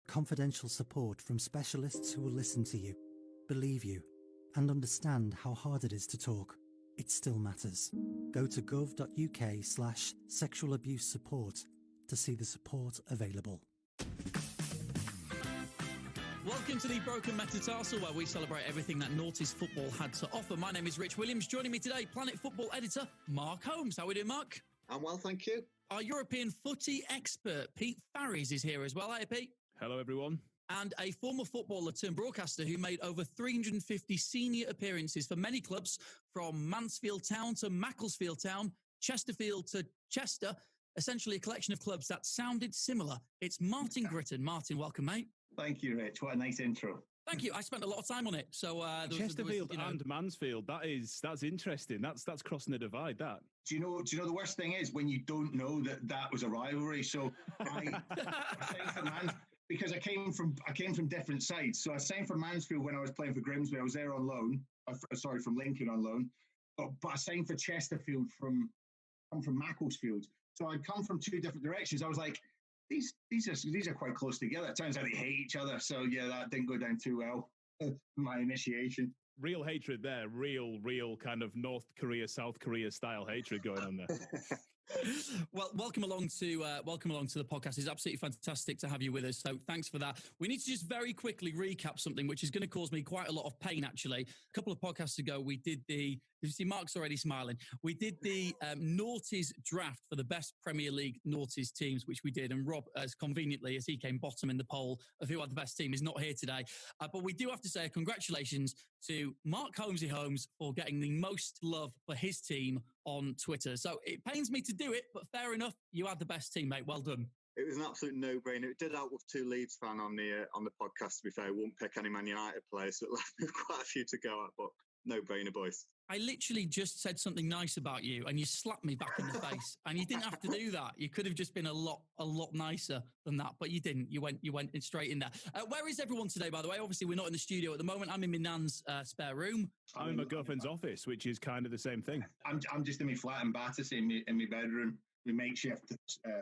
Confidential support from specialists who will listen to you, believe you, and understand how hard it is to talk. It still matters. Go to gov.uk/sexual abuse support to see the support available. Welcome to the Broken Metatarsal, where we celebrate everything that noughties football had to offer. My name is Rich Williams. Joining me today, Planet Football editor Mark Holmes. How are we doing, Mark? I'm well, thank you. Our European footy expert, Pete Farries, is here as well. Hi, Pete. Hello, everyone. And a former footballer turned broadcaster who made over 350 senior appearances for many clubs, from Mansfield Town to Macclesfield Town, Chesterfield to Chester, essentially a collection of clubs that sounded similar. It's Martin Gritton. Martin, welcome, mate. Thank you, Rich. What a nice intro. Thank you. I spent a lot of time on it. So Chesterfield and Mansfield. That's interesting. That's crossing the divide. That. Do you know the worst thing is when you don't know that was a rivalry. So I signed for because I came from different sides. So I signed for Mansfield when I was playing for Grimsby. I was there on loan. From Lincoln on loan. But I signed for Chesterfield from Macclesfield. So I'd come from two different directions. I was like, these are quite close together. It turns out they hate each other. So yeah, that didn't go down too well. My initiation. Real hatred there. Real kind of North Korea, South Korea style hatred going on there. Well, welcome along to the podcast. It's absolutely fantastic to have you with us. So thanks for that. We need to just very quickly recap something which is going to cause me quite a lot of pain, actually. A couple of podcasts ago, we did you see Mark's already smiling. We did the noughties draft for the best Premier League noughties teams, which we did. And Rob, as conveniently as he came bottom in the poll of who had the best team, is not here today. But we do have to say congratulations to Mark Holmesy Holmes for getting the most love for his team on Twitter. So it pains me to do it, but fair enough. You had the best team, mate. Well done. It was an absolute no-brainer. It did help with two Leeds fan on the podcast, to be fair. I won't pick any Man United players, so it left me with quite a few to go at, but no-brainer, boys. I literally just said something nice about you and you slapped me back in the face, and you didn't have to do that. You could have just been a lot nicer than that, but you didn't. You went straight in there. Where is everyone today, by the way? Obviously, we're not in the studio at the moment. I'm in my nan's spare room. I'm in my girlfriend's office, which is kind of the same thing. I'm just in my flat in Battersea, in my bedroom, my makeshift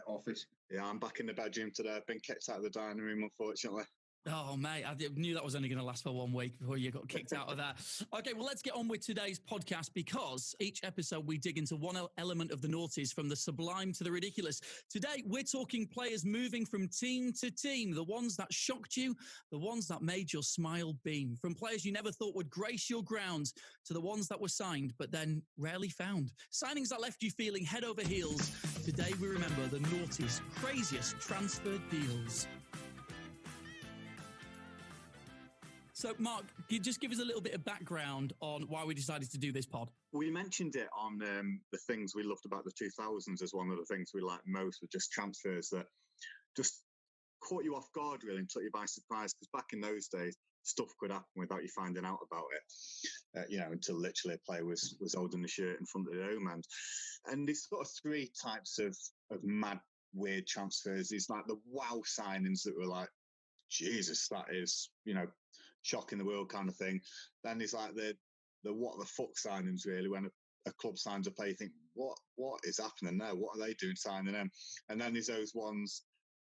office. Yeah, I'm back in the bedroom today. I've been kicked out of the dining room, unfortunately. Oh, mate, I knew that was only going to last for 1 week before you got kicked out of that. Okay, well, let's get on with today's podcast, because each episode we dig into one element of the noughties, from the sublime to the ridiculous. Today, we're talking players moving from team to team, the ones that shocked you, the ones that made your smile beam, from players you never thought would grace your grounds to the ones that were signed but then rarely found. Signings that left you feeling head over heels. Today, we remember the noughties' craziest transfer deals. So, Mark, can you just give us a little bit of background on why we decided to do this pod? We mentioned it on the things we loved about the 2000s as one of the things we liked most, were just transfers that just caught you off guard, really, and took you by surprise. Because back in those days, stuff could happen without you finding out about it, until literally a player was holding the shirt in front of the home end. And there's sort of three types of mad, weird transfers. There's like the wow signings that were like, Jesus, that is, shocking the world kind of thing. Then there's like the what the fuck signings, really, when a club signs a player, you think, what is happening there? What are they doing signing them? And then there's those ones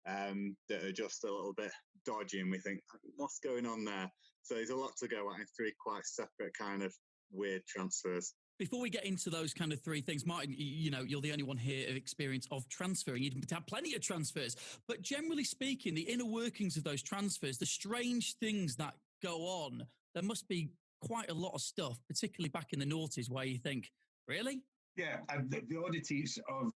that are just a little bit dodgy, and we think, what's going on there? So there's a lot to go at in three quite separate kind of weird transfers. Before we get into those kind of three things, Martin, you're the only one here of experience of transferring. You've had plenty of transfers. But generally speaking, the inner workings of those transfers, the strange things that go on, there must be quite a lot of stuff, particularly back in the noughties, where you think, really? Yeah, the oddities of,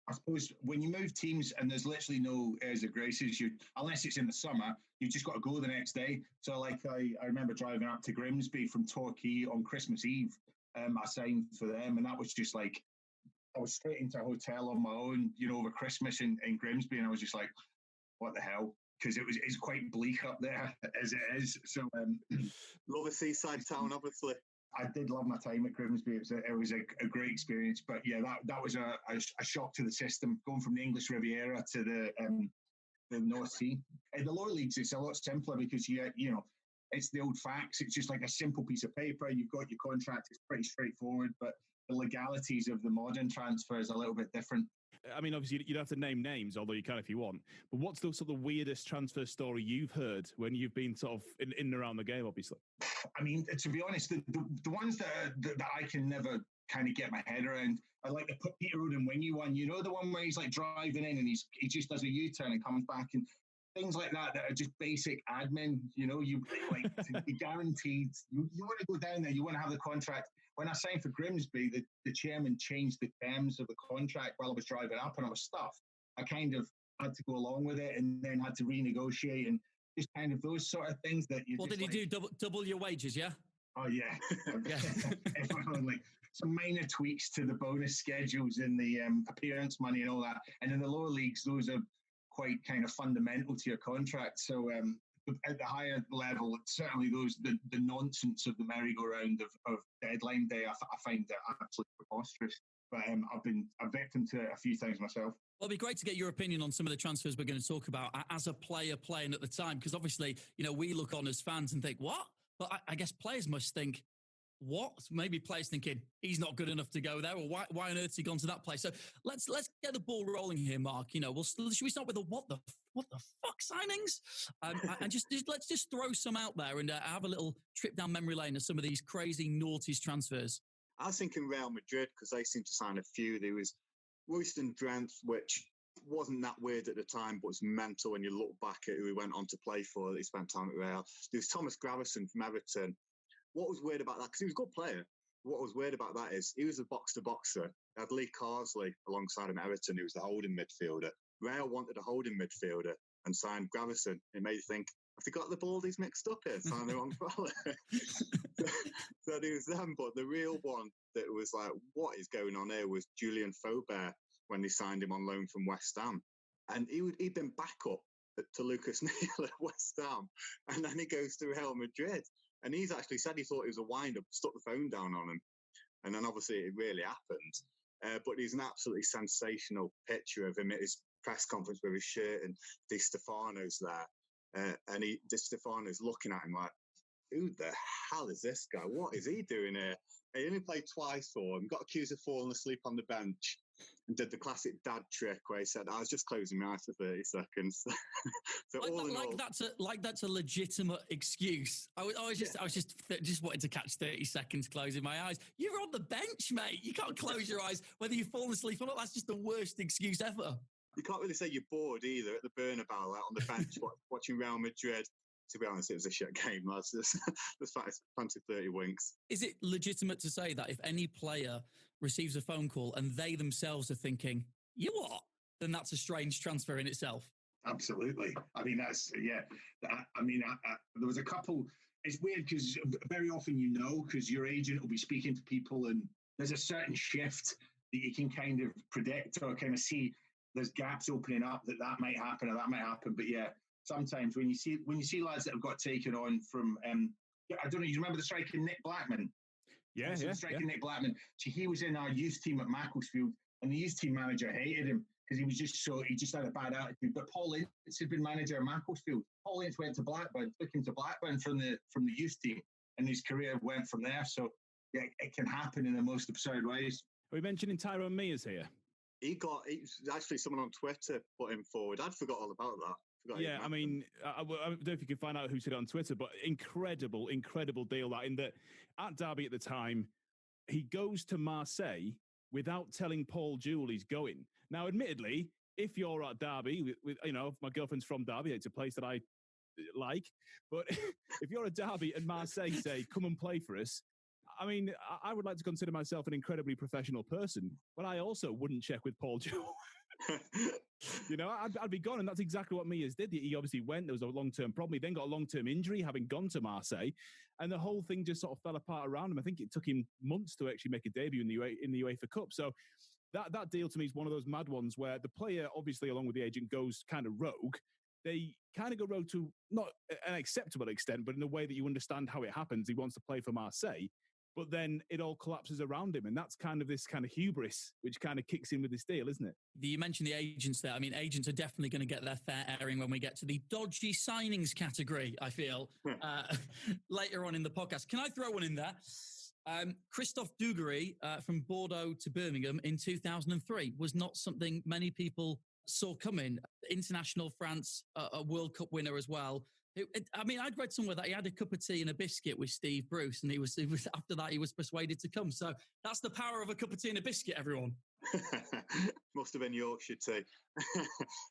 I suppose, when you move teams and there's literally no airs or graces, unless it's in the summer, you've just got to go the next day. So like I remember driving up to Grimsby from Torquay on Christmas Eve. I signed for them, and that was just like, I was straight into a hotel on my own, over Christmas in Grimsby, and I was just like, what the hell? Because it's quite bleak up there as it is. So love a seaside town, obviously. I did love my time at Grimsby. It was a great experience, but yeah, that was a shock to the system, going from the English Riviera to the North Sea. In the lower leagues, it's a lot simpler because it's the old facts. It's just like a simple piece of paper. You've got your contract. It's pretty straightforward, but the legalities of the modern transfer is a little bit different. I mean, obviously, you don't have to name names, although you can if you want. But what's the sort of weirdest transfer story you've heard when you've been sort of in and around the game, obviously? I mean, to be honest, the ones that I can never kind of get my head around, I like the Peter Odemwingie one. You know, the one where he's like driving in and he just does a U-turn and comes back, and things like that are just basic admin. You know, you like to be guaranteed. You want to go down there, you want to have the contract. When I signed for Grimsby, the chairman changed the terms of the contract while I was driving up, and I was stuffed. I kind of had to go along with it, and then had to renegotiate, and just kind of those sort of things that you. Well, did he do double your wages? Yeah. Oh yeah, if only. Some minor tweaks to the bonus schedules and the appearance money and all that. And in the lower leagues, those are quite kind of fundamental to your contract. So at the higher level, certainly the nonsense of the merry-go-round of deadline day, I find that absolutely preposterous. But I've been a victim to it a few times myself. Well, it'd be great to get your opinion on some of the transfers we're going to talk about as a player playing at the time, because obviously, you know, we look on as fans and think, what? But I guess players must think, what? Maybe players thinking he's not good enough to go there, or why on earth has he gone to that place? So let's get the ball rolling here, Mark. You know, should we start with the what the fuck signings? And let's just throw some out there and have a little trip down memory lane of some of these crazy naughties transfers. I was thinking Real Madrid because they seemed to sign a few. There was Royston Drenthe, which wasn't that weird at the time, but it's mental when you look back at who he went on to play for. He spent time at Real. There was Thomas Gravesen from Everton. What was weird about that, because he was a good player, what was weird about that is he was a box-to-boxer. They had Lee Carsley alongside him at Everton, who was the holding midfielder. Real wanted a holding midfielder and signed Gravesen. It made you think, have they got the baldies mixed up here? Signed the wrong fella. So there was them, but the real one that was like, what is going on here, was Julian Faubert when they signed him on loan from West Ham. And he'd been backup to Lucas Neal at West Ham. And then he goes to Real Madrid. And he's actually said he thought it was a wind-up, stuck the phone down on him. And then obviously it really happened. But he's an absolutely sensational picture of him at his press conference with his shirt, and Di Stefano's there. And Di Stefano's looking at him like, who the hell is this guy? What is he doing here? He only played twice for him, got accused of falling asleep on the bench, and did the classic dad trick where he said, I was just closing my eyes for 30 seconds. So that's a legitimate excuse. I was just wanting to catch 30 seconds closing my eyes. You're on the bench, mate. You can't close your eyes whether you've fallen asleep or not. That's just the worst excuse ever. You can't really say you're bored either at the Bernabeu out on the bench watching Real Madrid. To be honest, it was a shit game. There's plenty of 30 winks. Is it legitimate to say that if any player receives a phone call and they themselves are thinking, you what? Then that's a strange transfer in itself? Absolutely. I mean, there was a couple. It's weird because very often because your agent will be speaking to people and there's a certain shift that you can kind of predict or kind of see there's gaps opening up that might happen or that might happen. But yeah, sometimes when you see lads that have got taken on from, I don't know, you remember the striker Nick Blackman? Yeah. Nick Blackman. So he was in our youth team at Macclesfield, and the youth team manager hated him because he just had a bad attitude. But Paul Ince had been manager of Macclesfield. Paul Ince went to Blackburn, took him to Blackburn from the youth team, and his career went from there. So yeah, it can happen in the most absurd ways. Are we mentioning Tyrone Mears here? He actually someone on Twitter put him forward. I'd forgot all about that. Yeah, I mean, I don't know if you can find out who said it on Twitter, but incredible deal that in that at Derby at the time, he goes to Marseille without telling Paul Jewell he's going. Now, admittedly, if you're at Derby, with my girlfriend's from Derby, it's a place that I like, but if you're at Derby and Marseille say, come and play for us, I mean, I would like to consider myself an incredibly professional person, but I also wouldn't check with Paul Jewell. I'd be gone, and that's exactly what Mears did. He obviously went. There was a long-term problem. He then got a long-term injury, having gone to Marseille, and the whole thing just sort of fell apart around him. I think it took him months to actually make a debut in the UEFA Cup. So that deal to me is one of those mad ones where the player, obviously, along with the agent, goes kind of rogue. They kind of go rogue to not an acceptable extent, but in a way that you understand how it happens. He wants to play for Marseille. But then it all collapses around him. And that's kind of this kind of hubris, which kind of kicks in with this deal, isn't it? You mentioned the agents there. I mean, agents are definitely going to get their fair airing when we get to the dodgy signings category, I feel, later on in the podcast. Can I throw one in there? Christophe Dugarry from Bordeaux to Birmingham in 2003 was not something many people saw coming. International France, a World Cup winner as well. I'd read somewhere that he had a cup of tea and a biscuit with Steve Bruce, and he was after that he was persuaded to come. So that's the power of a cup of tea and a biscuit, everyone. Must have been Yorkshire tea.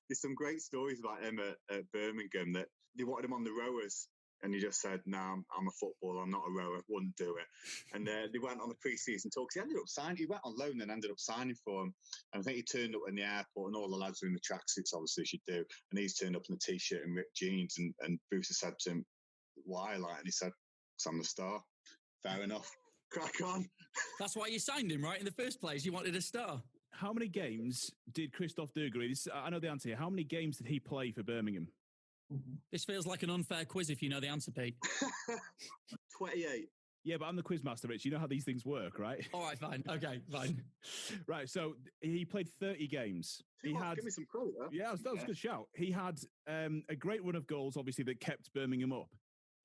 There's some great stories about him at Birmingham that they wanted him on the rowers. And he just said, "No, I'm a footballer. I'm not a rower. Wouldn't do it." And they went on the pre-season talks. He ended up signing. He went on loan and ended up signing for him. And I think he turned up in the airport, and all the lads were in the tracksuits, obviously, as you do. And he's turned up in a t-shirt and ripped jeans. And Bruce said to him, "Why?" And he said, "Because I'm the star." Fair enough. Crack on. That's why you signed him, right? In the first place, you wanted a star. How many games did Christophe Dugarry? I know the answer here. How many games did he play for Birmingham? This feels like an unfair quiz if you know the answer, Pete. 28. Yeah, but I'm the quiz master, Rich. You know how these things work, right? All right, fine. Okay, fine. Right, so he played 30 games. Give me some credit there. Yeah, that was a good shout. He had a great run of goals, obviously, that kept Birmingham up.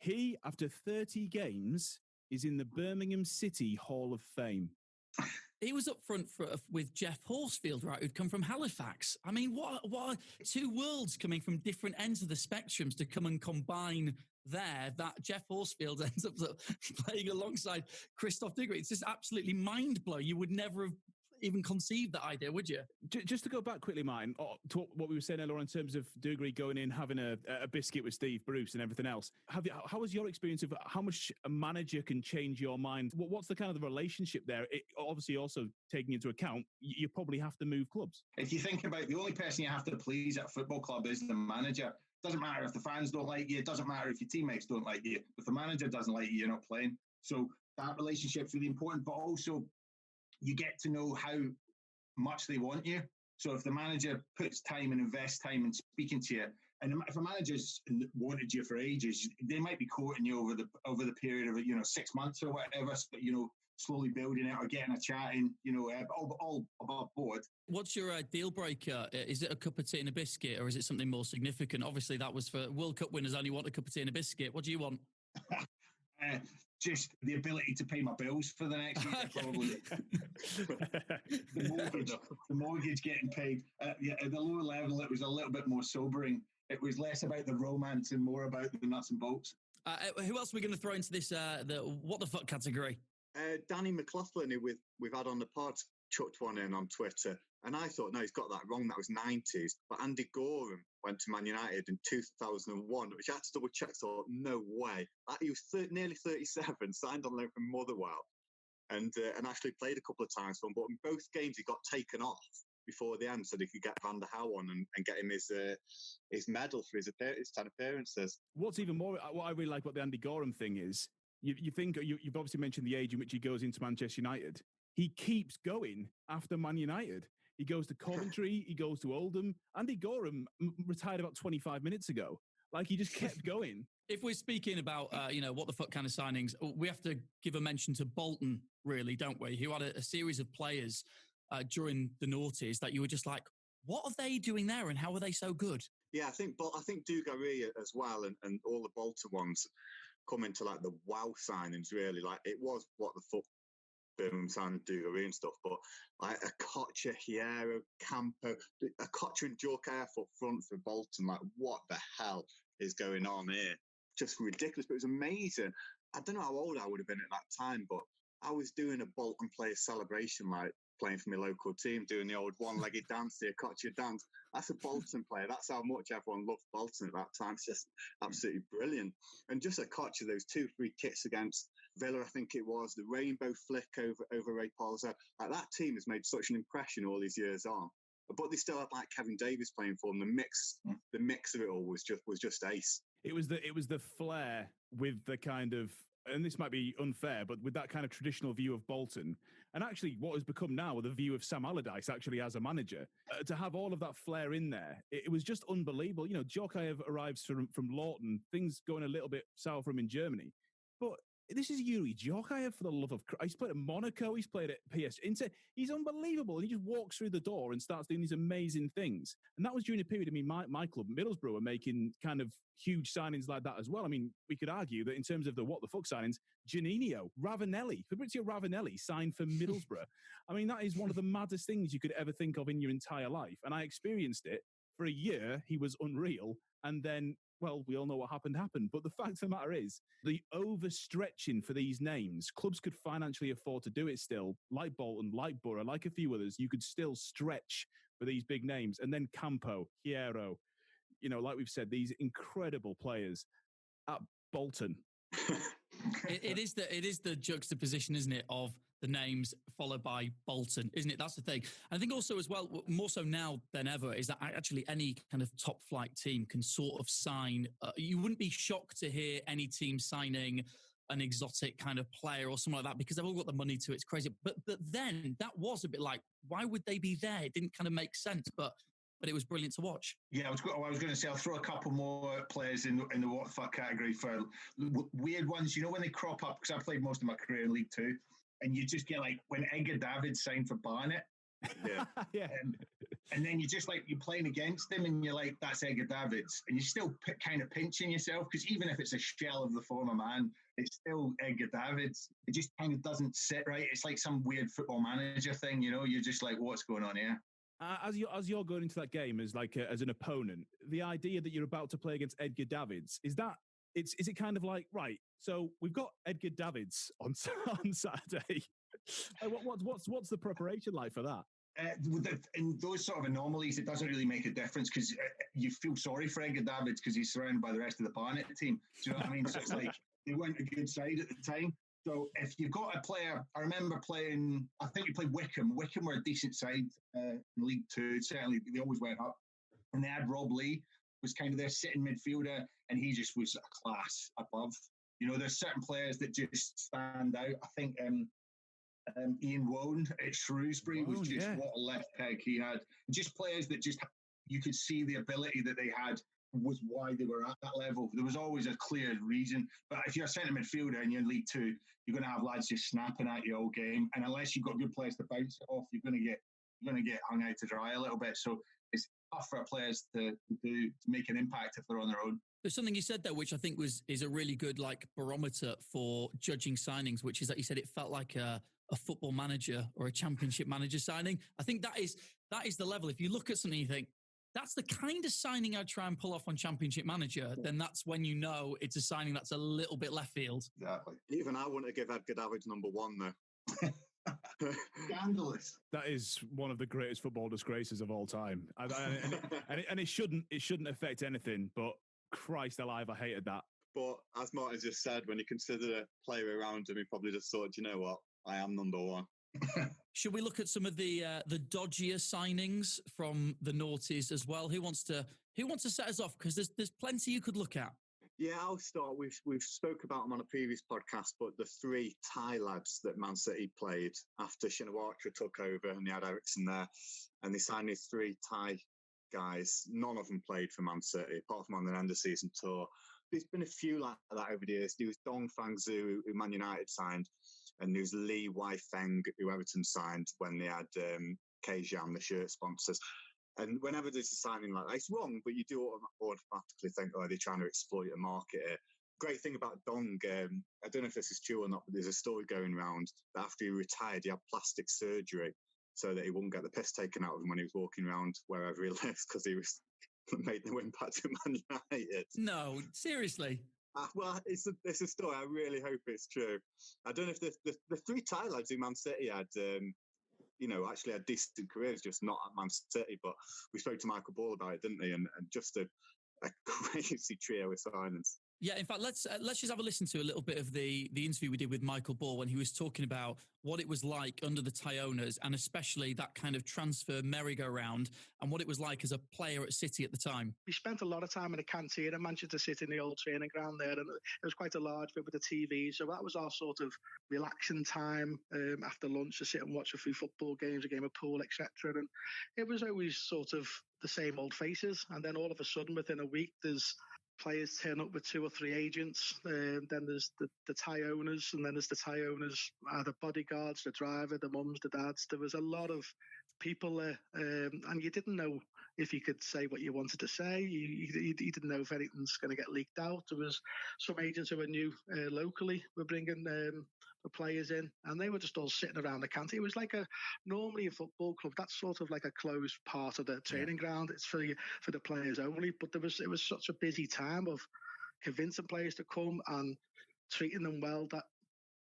He, after 30 games, is in the Birmingham City Hall of Fame. He was up front with Jeff Horsfield, right, who'd come from Halifax. I mean, what are two worlds coming from different ends of the spectrums to come and combine there, that Jeff Horsfield ends up playing alongside Christophe Dugarry. It's just absolutely mind-blowing. You would never have even conceived that idea, would you? Just to go back quickly, Martin, to what we were saying earlier in terms of Dugarry going in, having a biscuit with Steve Bruce and everything else. How was your experience of how much a manager can change your mind? What's the kind of the relationship there? Obviously, also taking into account, you probably have to move clubs. If you think about the only person you have to please at a football club is the manager. Doesn't matter if the fans don't like you. It doesn't matter if your teammates don't like you. If the manager doesn't like you, you're not playing. So that relationship's really important, but also you get to know how much they want you. So if the manager puts time and invests time in speaking to you, and if a manager's wanted you for ages, they might be courting you over the period of 6 months or whatever, but slowly building it or getting a chat in, all above board. What's your deal breaker? Is it a cup of tea and a biscuit, or is it something more significant? Obviously, that was for World Cup winners only want a cup of tea and a biscuit. What do you want? Just the ability to pay my bills for the next year, probably. the mortgage getting paid. At the lower level, it was a little bit more sobering. It was less about the romance and more about the nuts and bolts. Who else are we going to throw into this the what the fuck category? Danny McLaughlin, who we've had on the pod, chucked one in on Twitter. And I thought, no, he's got that wrong. That was 90s. But Andy Gorham went to Man United in 2001, which I had to double check. So no way. He was nearly 37, signed on loan from Motherwell, and actually played a couple of times for him. But in both games, he got taken off before the end so they could get Van der Houw on and get him his medal for his 10 appearances. What's even more, what I really like about the Andy Gorham thing is, you think you've obviously mentioned the age in which he goes into Manchester United. He keeps going after Man United. He goes to Coventry, he goes to Oldham. Andy Gorham retired about 25 minutes ago. Like, he just kept going. If we're speaking about, what the fuck kind of signings, we have to give a mention to Bolton, really, don't we? Who had a series of players during the noughties that you were just like, what are they doing there and how are they so good? Yeah, I think Dugarry as well and all the Bolton ones come into like the wow signings, really. Like, it was what the fuck Birmingham signed Dugarry and stuff, but like Okocha, Hierro, Campo, Okocha and Djorkaeff up front for Bolton, like, what the hell is going on here? Just ridiculous, but it was amazing. I don't know how old I would have been at that time, but I was doing a Bolton player celebration, like playing for my local team, doing the old one-legged dance, the Okocha dance. That's a Bolton player. That's how much everyone loved Bolton at that time. It's just absolutely brilliant. And just Okocha, those 2-3 kicks against Villa, I think it was, the rainbow flick over Ray Palzer. Like, that team has made such an impression all these years on. But they still had like Kevin Davies playing for them. The mix of it all was just ace. It was the flair with the kind of, and this might be unfair, but with that kind of traditional view of Bolton, and actually what has become now the view of Sam Allardyce actually as a manager, to have all of that flair in there, it was just unbelievable. Djorkaeff arrives from Lawton, things going a little bit sour for him in Germany, but this is Yuri Djorkaeff, for the love of Christ. He's played at Monaco. He's played at PSG. Inter. He's unbelievable. He just walks through the door and starts doing these amazing things. And that was during a period, I mean, my club, Middlesbrough, were making kind of huge signings like that as well. I mean, we could argue that in terms of the what the fuck signings, Juninho, Fabrizio Ravanelli signed for Middlesbrough. I mean, that is one of the maddest things you could ever think of in your entire life. And I experienced it for a year. He was unreal. And then, well, we all know what happened. But the fact of the matter is, the overstretching for these names, clubs could financially afford to do it still, like Bolton, like Borough, like a few others. You could still stretch for these big names. And then Campo, Hierro, like we've said, these incredible players at Bolton. It is the juxtaposition, isn't it, of the names followed by Bolton, isn't it? That's the thing. And I think also as well, more so now than ever, is that actually any kind of top flight team can sort of sign. You wouldn't be shocked to hear any team signing an exotic kind of player or something like that because they've all got the money to it. It's crazy. But then that was a bit like, why would they be there? It didn't kind of make sense, but it was brilliant to watch. Yeah, I was going to say, I'll throw a couple more players in the what the fuck category for weird ones. When they crop up, because I played most of my career in League Two, and you just get like when Edgar Davids signed for Barnet. Yeah. Yeah. And then you're playing against him and you're like, that's Edgar Davids. And you're still kind of pinching yourself because even if it's a shell of the former man, it's still Edgar Davids. It just kind of doesn't sit right. It's like some weird football manager thing, You're just like, what's going on here? As you're going into that game as as an opponent, the idea that you're about to play against Edgar Davids, is it kind of like, right, so we've got Edgar Davids on Saturday. What's the preparation like for that? In those sort of anomalies, it doesn't really make a difference because you feel sorry for Edgar Davids because he's surrounded by the rest of the Barnet team. Do you know what I mean? So it's like they weren't a good side at the time. So if you've got a player, I remember playing, I think we played Wickham. Wickham were a decent side in League Two. Certainly, they always went up. And they had Rob Lee, was kind of their sitting midfielder, and he just was a class above. There's certain players that just stand out. I think Ian Wone at Shrewsbury was just what a left peg he had. Just players that just, you could see the ability that they had was why they were at that level. There was always a clear reason. But if you're a centre midfielder and you're in League Two, you're going to have lads just snapping at you all game. And unless you've got good players to bounce it off, you're going to get hung out to dry a little bit. So it's tough for players to make an impact if they're on their own. There's something you said there, which I think is a really good barometer for judging signings, which is that you said it felt like a football manager or a championship manager signing. I think that is the level. If you look at something, you think, that's the kind of signing I'd try and pull off on Championship Manager, then that's when you know it's a signing that's a little bit left field. Exactly. Even I wouldn't have given Edgar Davids number one, though. Scandalous. That is one of the greatest football disgraces of all time. And it shouldn't affect anything, but Christ alive, I hated that. But as Martin just said, when you consider the player around him, he probably just thought, you know what, I am number one. Should we look at some of the dodgier signings from the noughties as well? Who wants to set us off? Because there's plenty you could look at. Yeah, I'll start. We've spoke about them on a previous podcast, but the three Thai lads that Man City played after Shinawatra took over and they had Ericsson there, and they signed these three Thai guys. None of them played for Man City, apart from on the end of season tour. There's been a few like that over the years. There was Dong Fangzhou, who Man United signed, and there's Lee Wai-Feng, who Everton signed when they had Kajam, the shirt sponsors. And whenever there's a signing like that, it's wrong, but you do automatically think, oh, they're trying to exploit a market here. Great thing about Dong, I don't know if this is true or not, but there's a story going around that after he retired, he had plastic surgery so that he wouldn't get the piss taken out of him when he was walking around wherever he lives because he was made no impact at Man United. No, seriously. Well, it's a story. I really hope it's true. I don't know if the three Thai lads who Man City had, actually had decent careers, just not at Man City. But we spoke to Michael Ball about it, didn't we? And just a crazy trio of signings. Yeah, in fact, let's just have a listen to a little bit of the interview we did with Michael Ball when he was talking about what it was like under the Thai owners and especially that kind of transfer merry-go-round and what it was like as a player at City at the time. We spent a lot of time in the canteen at Manchester City in the old training ground there, and it was quite a large bit with the TV, so that was our sort of relaxing time after lunch to sit and watch a few football games, a game of pool, etc. And it was always sort of the same old faces, and then all of a sudden within a week there's players turn up with 2 or 3 agents. Then there's the Thai owners, and then there's the Thai owners, the bodyguards, the driver, the mums, the dads. There was a lot of people there, and you didn't know if you could say what you wanted to say. You didn't know if anything's going to get leaked out. There was some agents who were new locally were bringing the players in, and they were just all sitting around the canteen. It was like normally a football club, that's sort of like a closed part of the training ground. It's for the players only. But it was such a busy time of convincing players to come and treating them well that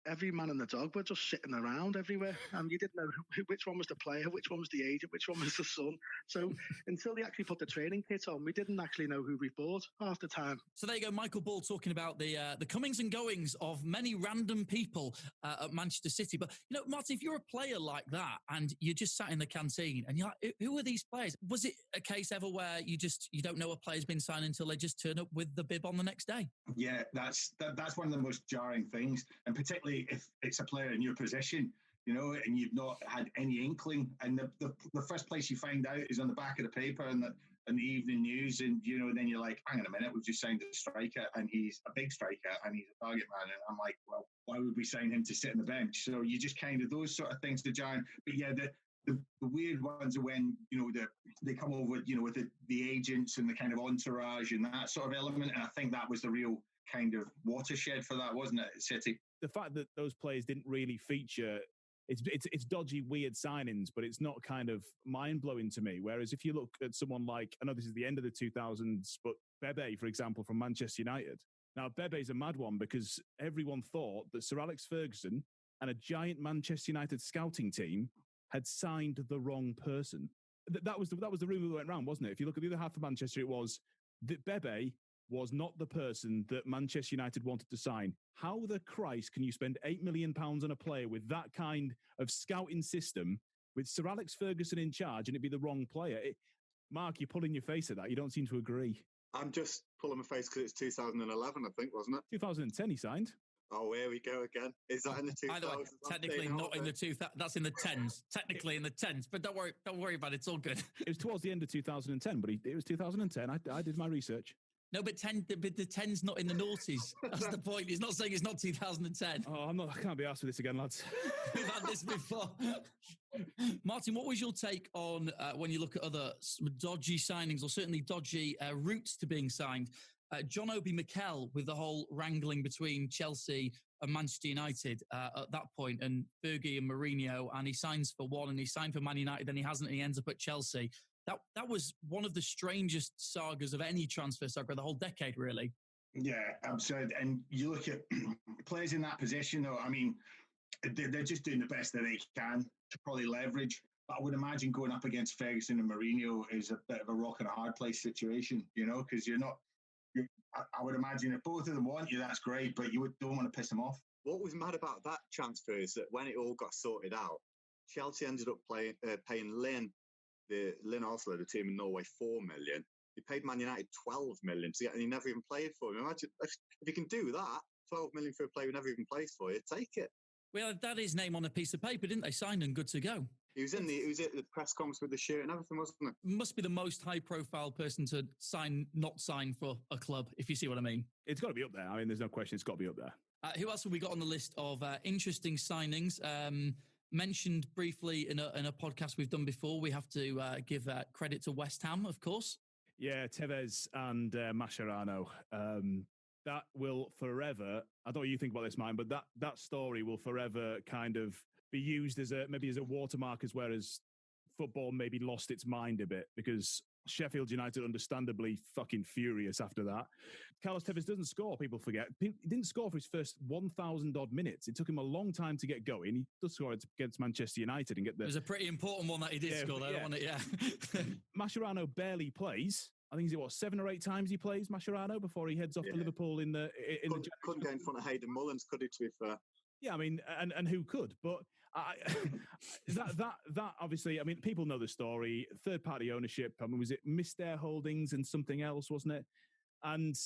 every man and the dog were just sitting around everywhere, and you didn't know which one was the player, which one was the agent, which one was the son. So until they actually put the training kit on, we didn't actually know who we bought half the time. So there you go, Michael Ball talking about the comings and goings of many random people at Manchester City. But, you know, Martin, if you're a player like that and you just sat in the canteen and you're like, who are these players? Was it a case ever where you don't know a player's been signed until they just turn up with the bib on the next day? Yeah, that's one of the most jarring things, and particularly if it's a player in your position, you know, and you've not had any inkling, and the first place you find out is on the back of the paper and the evening news, and you know, then you're like, hang on a minute, we've just signed a striker, and he's a big striker, and he's a target man, and I'm like, well, why would we sign him to sit on the bench? So you just kind of, those sort of things to jarring. But yeah, the weird ones are when, you know, they come over with, you know, with the agents and the kind of entourage and that sort of element, and I think that was the real kind of watershed for that, wasn't it, City? The fact that those players didn't really feature, it's dodgy, weird signings, but it's not kind of mind-blowing to me. Whereas if you look at someone like, I know this is the end of the 2000s, but Bebe, for example, from Manchester United. Now, Bebe's a mad one because everyone thought that Sir Alex Ferguson and a giant Manchester United scouting team had signed the wrong person. That was the rumour that went round, wasn't it? If you look at the other half of Manchester, it was that Bebe was not the person that Manchester United wanted to sign. How the Christ can you spend £8 million on a player with that kind of scouting system, with Sir Alex Ferguson in charge, and it'd be the wrong player? Mark, you're pulling your face at that. You don't seem to agree. I'm just pulling my face because it's 2011, I think, wasn't it? 2010 he signed. Oh, here we go again. Is that in the 2000s? By the way, technically not in the 2000s. That's in the 10s. Technically in the 10s. But don't worry about it. It's all good. It was towards the end of 2010, but it was 2010. I did my research. No, but the 10's not in the noughties. That's the point. He's not saying it's not 2010. Oh, I can't be asked for this again, lads. We've had this before. Martin, what was your take on when you look at other dodgy signings, or certainly dodgy routes to being signed? John Obi Mikel, with the whole wrangling between Chelsea and Manchester United at that point, and Fergie and Mourinho, and he signs for one, and he signed for Man United, then he hasn't, and he ends up at Chelsea. That was one of the strangest sagas of any transfer saga of the whole decade, really. Yeah, absurd. And you look at players in that position, though, I mean, they're just doing the best that they can to probably leverage. But I would imagine going up against Ferguson and Mourinho is a bit of a rock and a hard place situation, you know, because I would imagine if both of them want you, that's great, but you don't want to piss them off. What was mad about that transfer is that when it all got sorted out, Chelsea ended up paying Lynn Oslo, the team in Norway, $4 million. He paid Man United $12 million to get, and he never even played for him. Imagine if you can do that, $12 million for a player who never even plays for you, take it. Well, that his name on a piece of paper, didn't they? Signed and good to go. He was at the press conference with the shirt and everything, wasn't it? Must be the most high-profile person to not sign for a club, if you see what I mean. It's got to be up there. I mean, there's no question. It's got to be up there. Who else have we got on the list of interesting signings? Mentioned briefly in a podcast we've done before, we have to give credit to West Ham, of course. Yeah, Tevez and Mascherano. That will forever, I don't know what you think about this, Mike, but that story will forever kind of be used as a watermark, as whereas football maybe lost its mind a bit, because Sheffield United understandably fucking furious after that. Carlos Tevez doesn't score, people forget. He didn't score for his first 1,000 odd minutes. It took him a long time to get going. He does score against Manchester United and get the... It was a pretty important one that he did score, though, wasn't it? Yeah. Mascherano barely plays. I think 7 or 8 times he plays, Mascherano, before he heads off to Liverpool in the... Couldn't get in front of Hayden Mullins, could he, to be fair? Yeah, I mean, and who could? But that obviously, I mean, people know the story. Third-party ownership. I mean, was it Mister Holdings and something else, wasn't it? And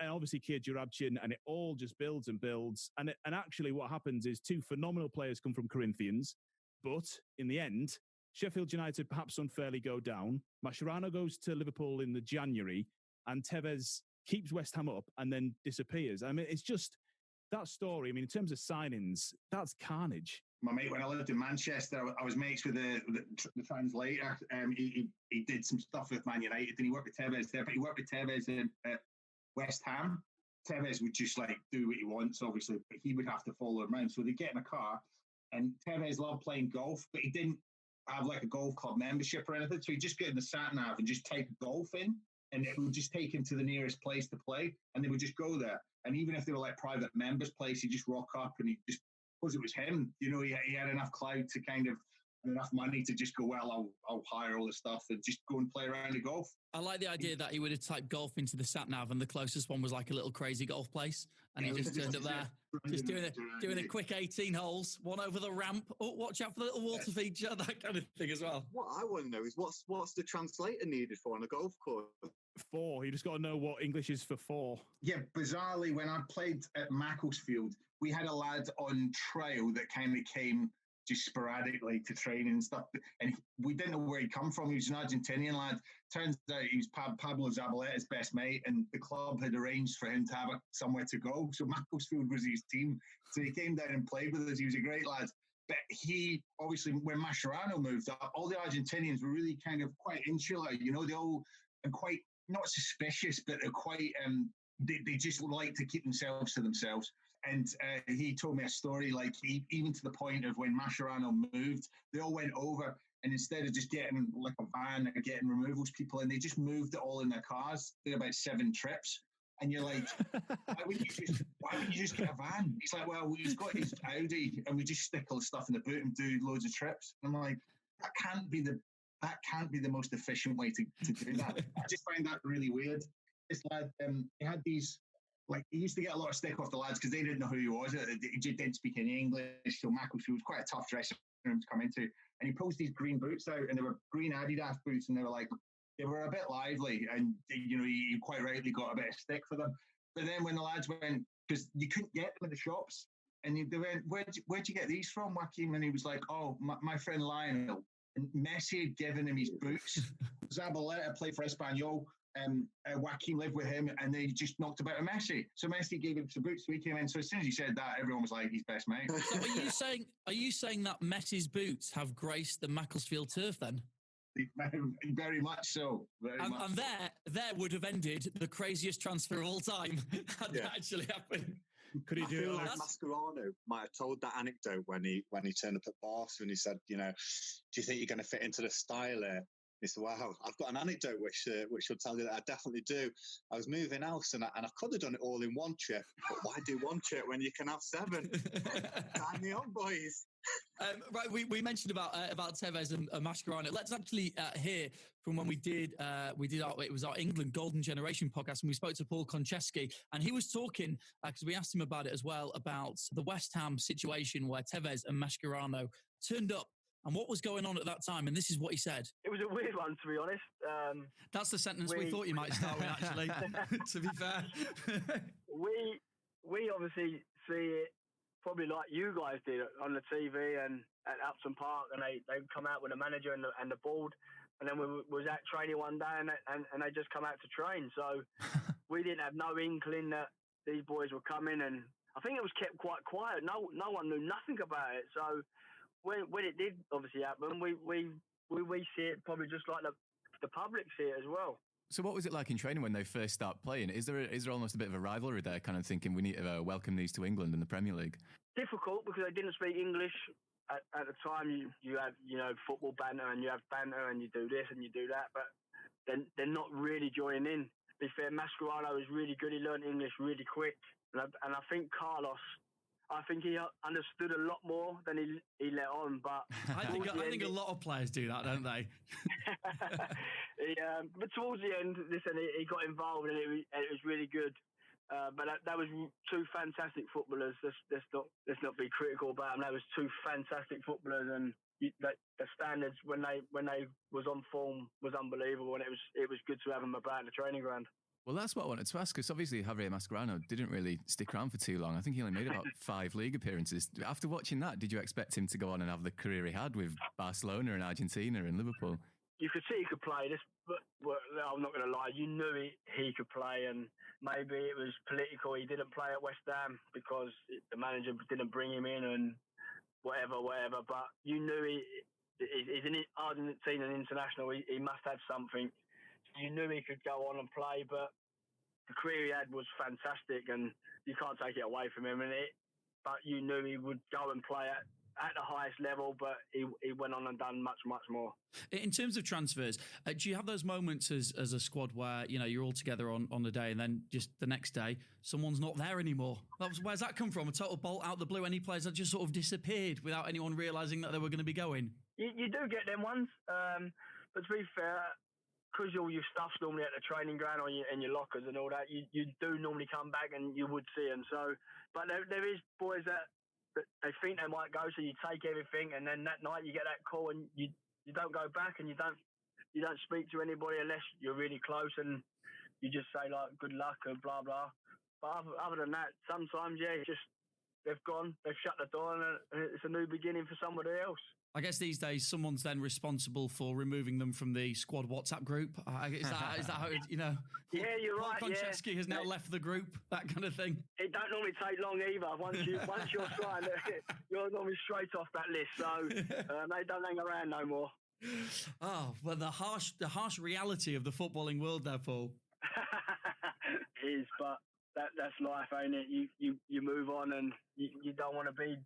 obviously Kia Jurabchin, and it all just builds and builds. And actually what happens is 2 phenomenal players come from Corinthians, but in the end, Sheffield United perhaps unfairly go down. Mascherano goes to Liverpool in the January, and Tevez keeps West Ham up and then disappears. I mean, it's just that story. I mean, in terms of signings, that's carnage. My mate, when I lived in Manchester, I was mates with the translator. He did some stuff with Man United, and he worked with Tevez there, but he worked with Tevez at West Ham. Tevez would just like do what he wants, obviously, but he would have to follow him around. So they get in a car, and Tevez loved playing golf, but he didn't have like a golf club membership or anything. So he'd just get in the sat nav and just type golf in, and it would just take him to the nearest place to play, and they would just go there. And even if they were like private members' place, he'd just rock up, and he just, because it was him, you know, he had enough clout to kind of, enough money to just go, well, I'll hire all the stuff and just go and play around the golf. I like the idea that he would have typed golf into the sat nav, and the closest one was like a little crazy golf place, and he just turned up there, just doing a quick 18 holes, one over the ramp. Oh, watch out for the little water feature, that kind of thing as well. What I want to know is what's the translator needed for on a golf course? 4. You just got to know what English is for 4. Yeah, bizarrely, when I played at Macclesfield, we had a lad on trial that kind of came just sporadically to training and stuff, and we didn't know where he'd come from. He was an Argentinian lad. Turns out he was Pablo Zabaleta's best mate, and the club had arranged for him to have somewhere to go. So Macclesfield was his team. So he came down and played with us. He was a great lad. But he, obviously, when Mascherano moved up, all the Argentinians were really kind of quite insular, you know, they all, and quite, not suspicious, but they're quite, they just like to keep themselves to themselves. And he told me a story, like, even to the point of when Mascherano moved, they all went over, and instead of just getting like a van or getting removals people in, they just moved it all in their cars. Did about 7 trips. And you're like, why wouldn't you just get a van? He's like, well, he's got his Audi, and we just stick all the stuff in the boot and do loads of trips. And I'm like, that can't be the most efficient way to do that. I just find that really weird. This lad, he had these, like, he used to get a lot of stick off the lads because they didn't know who he was. He just didn't speak any English. So Macclesfield was quite a tough dressing room to come into. And he pulls these green boots out, and they were green Adidas boots, and they were a bit lively, and, you know, he quite rightly got a bit of stick for them. But then when the lads went, because you couldn't get them in the shops, and they went, where'd you get these from, Joaquin? And he was like, oh, my friend Lionel. And Messi had given him his boots. Zabaleta played for Espanyol. Joaquin lived with him, and they just knocked about a Messi. So Messi gave him some boots, so he came in. So as soon as he said that, everyone was like, he's best mate. So are you saying that Messi's boots have graced the Macclesfield turf then? Very much so. And there would have ended the craziest transfer of all time had that actually happened. Could he do feel it? like Mascherano might have told that anecdote when he turned up at Barca and he said, you know, do you think you're going to fit into the style here? He said, wow, I've got an anecdote which will tell you that I definitely do. I was moving house and I could have done it all in one trip, but why do one trip when you can have 7? Sign me on, boys. Right, we mentioned about Tevez and Mascherano. Let's actually hear from when we did our England Golden Generation podcast, and we spoke to Paul Konchesky, and he was talking because we asked him about it as well, about the West Ham situation where Tevez and Mascherano turned up and what was going on at that time. And this is what he said. It was a weird one, to be honest. That's the sentence we thought you might start with, actually. To be fair, we obviously see it probably like you guys did on the TV and at Upton Park, and they come out with the manager and the board, and then we was at training one day, and they just come out to train. So we didn't have no inkling that these boys were coming, and I think it was kept quite quiet. No one knew nothing about it. So when it did obviously happen, we see it probably just like the public see it as well. So what was it like in training when they first start playing? Is there almost a bit of a rivalry there, kind of thinking we need to welcome these to England in the Premier League? Difficult because they didn't speak English at the time. You have, you know, football banter and you have banter and you do this and you do that, but they're not really joining in. To be fair, Mascherano is really good. He learned English really quick, and I think Carlos, I think he understood a lot more than he let on. But I think a lot of players do that, don't they? But towards the end, listen, he got involved and it was really good. But that was 2 fantastic footballers. Let's not be critical about them. That was 2 fantastic footballers, and the standards when they was on form was unbelievable, and it was good to have them about in the training ground. Well, that's what I wanted to ask, because obviously Javier Mascherano didn't really stick around for too long. I think he only made about 5 league appearances. After watching that, did you expect him to go on and have the career he had with Barcelona and Argentina and Liverpool? you could see he could play this, but I'm not going to lie, you knew he could play, and maybe it was political. He didn't play at West Ham because the manager didn't bring him in and whatever. But you knew he's an Argentine international. He must have something. You knew he could go on and play, but the career he had was fantastic, and you can't take it away from him. But you knew he would go and play at the highest level, but he went on and done much, much more. In terms of transfers, do you have those moments as a squad where, you know, you're all together on the day and then just the next day, someone's not there anymore? Where's that come from? A total bolt out of the blue? Any players that just sort of disappeared without anyone realising that they were going to be going? You do get them ones, but to be fair, because all your stuff's normally at the training ground or in your lockers and all that, you do normally come back and you would see them. So, but there is boys that they think they might go, so you take everything, and then that night you get that call and you don't go back, and you don't speak to anybody unless you're really close, and you just say like good luck and blah blah. But other than that, sometimes it's just they've gone, they've shut the door, and it's a new beginning for somebody else. I guess these days someone's then responsible for removing them from the squad WhatsApp group. Is that how you know? Yeah, you're right. Konchesky has now left the group. That kind of thing. It don't normally take long either. Once you're signed, you're normally straight off that list. So they don't hang around no more. Oh, well, the harsh reality of the footballing world, there, Paul. It is, but that's life, ain't it? You move on, and you don't want to be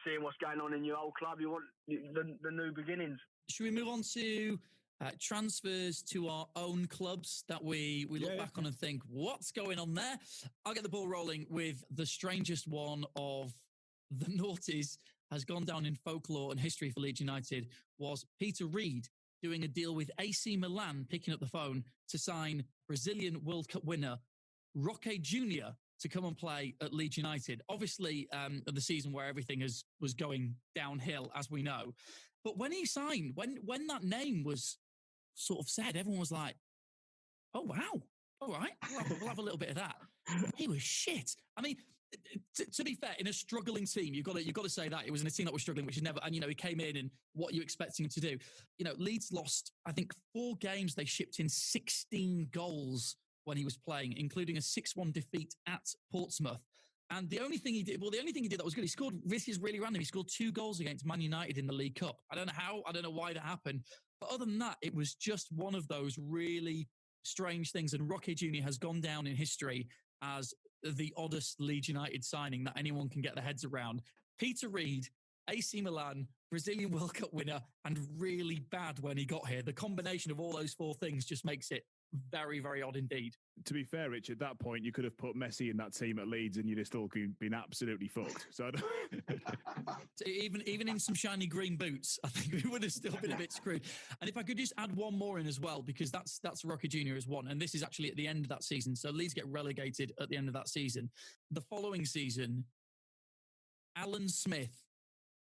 seeing what's going on in your old club. You want the new beginnings. Should we move on to transfers to our own clubs that we look back on and think, what's going on there? I'll get the ball rolling with the strangest one of the noughties has gone down in folklore and history for Leeds United was Peter Reid doing a deal with AC Milan, picking up the phone to sign Brazilian World Cup winner Roque Jr. to come and play at Leeds United. Obviously, the season where everything was going downhill, as we know. But when he signed, when that name was sort of said, everyone was like, oh, wow. All right, we'll have a little bit of that. He was shit. I mean, to be fair, in a struggling team, you've got to say that. It was in a team that was struggling, which is never, and, you know, he came in and what you expecting him to do. You know, Leeds lost, I think, 4 games. They shipped in 16 goals when he was playing, including a 6-1 defeat at Portsmouth. And the only thing he did that was good, he scored, this is really random, he scored 2 goals against Man United in the League Cup. I don't know how, I don't know why that happened. But other than that, it was just one of those really strange things. And Roque Jr. has gone down in history as the oddest Leeds United signing that anyone can get their heads around. Peter Reid, AC Milan, Brazilian World Cup winner, and really bad when he got here. The combination of all those 4 things just makes it very, very odd indeed. To be fair, Rich, at that point, you could have put Messi in that team at Leeds and you'd have still been absolutely fucked. So even in some shiny green boots, I think we would have still been a bit screwed. And if I could just add one more in as well, because that's Roque Jr. as one, and this is actually at the end of that season. So Leeds get relegated at the end of that season. The following season, Alan Smith,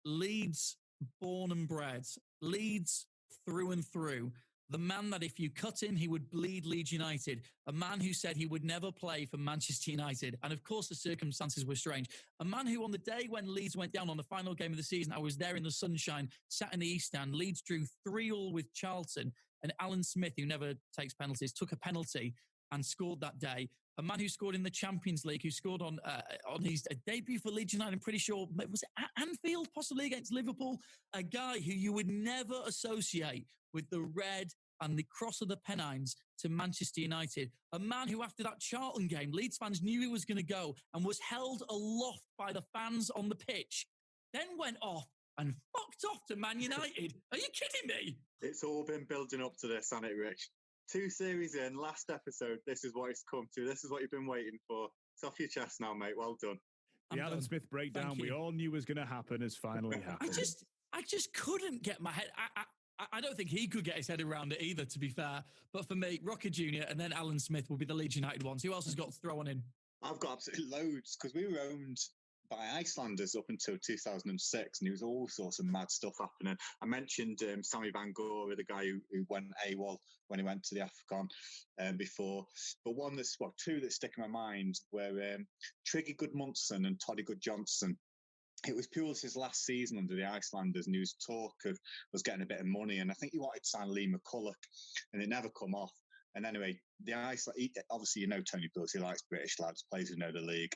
Leeds born and bred, Leeds through and through. The man that if you cut him, he would bleed Leeds United. A man who said he would never play for Manchester United. And of course, the circumstances were strange. A man who on the day when Leeds went down on the final game of the season, I was there in the sunshine, sat in the East Stand. Leeds drew 3-3 with Charlton. And Alan Smith, who never takes penalties, took a penalty and scored that day. A man who scored in the Champions League, who scored on his debut for Leeds United, I'm pretty sure, was it at Anfield, possibly against Liverpool? A guy who you would never associate with the red and the cross of the Pennines to Manchester United. A man who, after that Charlton game, Leeds fans knew he was going to go and was held aloft by the fans on the pitch, then went off and fucked off to Man United. Are you kidding me? It's all been building up to this, hasn't it, Rich? 2 series in, last episode, this is what it's come to. This is what you've been waiting for. It's off your chest now, mate. Well done. The Alan Smith breakdown we all knew was going to happen has finally happened. I just couldn't get my head... I don't think he could get his head around it either, to be fair. But for me, Roque Jr. and then Alan Smith will be the Leeds United ones. Who else has got thrown in? I've got absolutely loads, because we were owned by Icelanders up until 2006, and there was all sorts of mad stuff happening. I mentioned Sammy Van Gora, the guy who went AWOL when he went to the AFCON before. But two that stick in my mind were Triggy Goodmunson and Toddy Good Johnson. it was Pulis' last season under the Icelanders, and he was talk of was getting a bit of money, and I think he wanted to sign Lee McCulloch, and it never come off. And anyway, obviously, you know Tony Pulis, he likes British lads, players who know the league,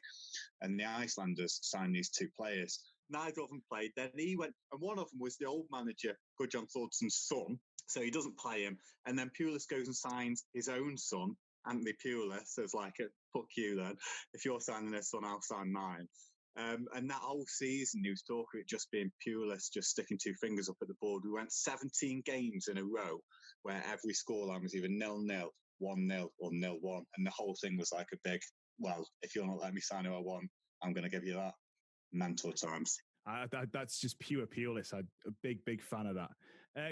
and the Icelanders signed these two players. Neither of them played. Then he went, and one of them was the old manager, Gudjon Thordson's son, so he doesn't play him. And then Pulis goes and signs his own son, Anthony Pulis. So it's like, fuck you then. If you're signing their son, I'll sign mine. And that whole season, he was talking it just being Pulis, just sticking two fingers up at the board. We went 17 games in a row where every scoreline was either 0-0, 1-0, or 0-1. And the whole thing was like a big, well, if you're not letting me sign who I want, I'm going to give you that. Mental times. That's just pure Pulis. I'm a big fan of that.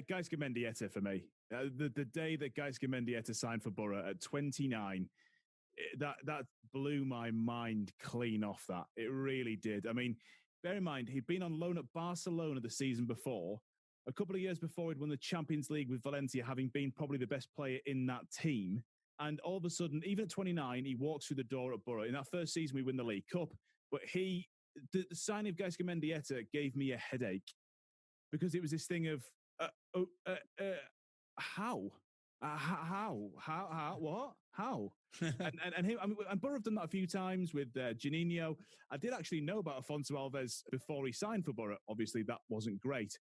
Gaizka Mendieta for me. The day that Gaizka Mendieta signed for Borough at 29, that blew my mind clean off that. It really did. I mean, bear in mind, he'd been on loan at Barcelona the season before. A couple of years before, he'd won the Champions League with Valencia, having been probably the best player in that team. And all of a sudden, even at 29, he walks through the door at Borough. In that first season, we win the League Cup. But the signing of Gaizka Mendieta gave me a headache because it was this thing of, how? What? How? and him, I mean, and Borough have done that a few times with Juninho. I did actually know about Afonso Alves before he signed for Borough. Obviously, that wasn't great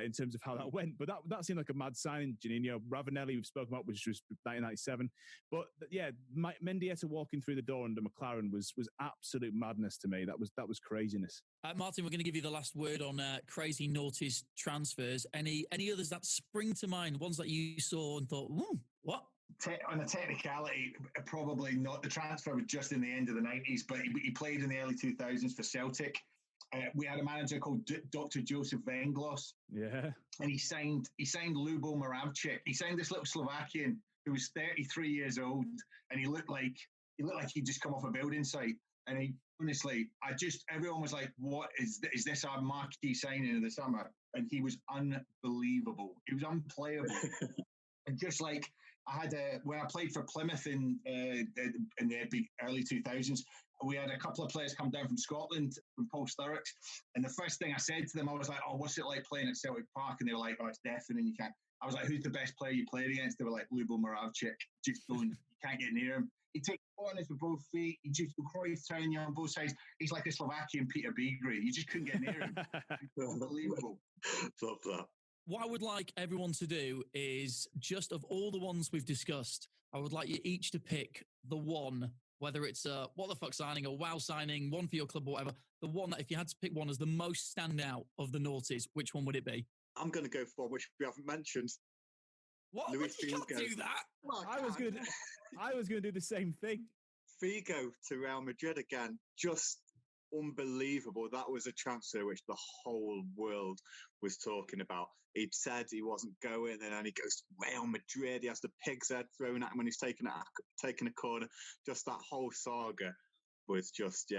in terms of how that went, but that seemed like a mad signing. Juninho, Ravanelli, we've spoken about, which was 1997. But yeah, Mendieta walking through the door under McLaren was absolute madness to me. That was craziness. Martin, we're going to give you the last word on crazy noughties transfers. Any others that spring to mind? Ones that you saw and thought, what? On a technicality, probably not. The transfer was just in the end of the 90s, but he played in the early 2000s for Celtic. We had a manager called Dr. Joseph Venglos. Yeah. And he signed Lubo Moravcik. He signed this little Slovakian who was 33 years old, and he looked like he'd just come off a building site. And he, honestly, everyone was like, what is this our marquee signing of the summer? And he was unbelievable. He was unplayable. And just like, I had when I played for Plymouth in the early 2000s, we had a couple of players come down from Scotland, from Paul Sturrock's, and the first thing I said to them, I was like, "Oh, what's it like playing at Celtic Park?" And they were like, "Oh, it's deafening. You can't." I was like, "Who's the best player you played against?" They were like, "Lubo Moravcik. Just don't. You can't get near him. He takes corners with both feet. He just Cruyff turning you on both sides. He's like a Slovakian Peter Beagrie. You just couldn't get near him. Unbelievable." Love that. What I would like everyone to do is, just of all the ones we've discussed, I would like you each to pick the one, whether it's a what the fuck signing, a wow signing, one for your club or whatever, the one that if you had to pick one as the most standout of the noughties, which one would it be? I'm going to go for one which we haven't mentioned. What? You can't do that. Well, I was going to do the same thing. Figo to Real Madrid again, just unbelievable. That was a transfer which the whole world was talking about. He'd said he wasn't going, and then he goes to Real Madrid. He has the pig's head thrown at him when he's taking a corner. Just that whole saga was just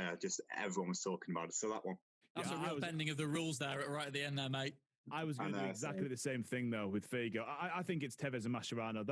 everyone was talking about it. So that one. That's a real bending of the rules there right at the end there, mate. I was going to do exactly the same thing though with Figo. I think it's Tevez and Mascherano.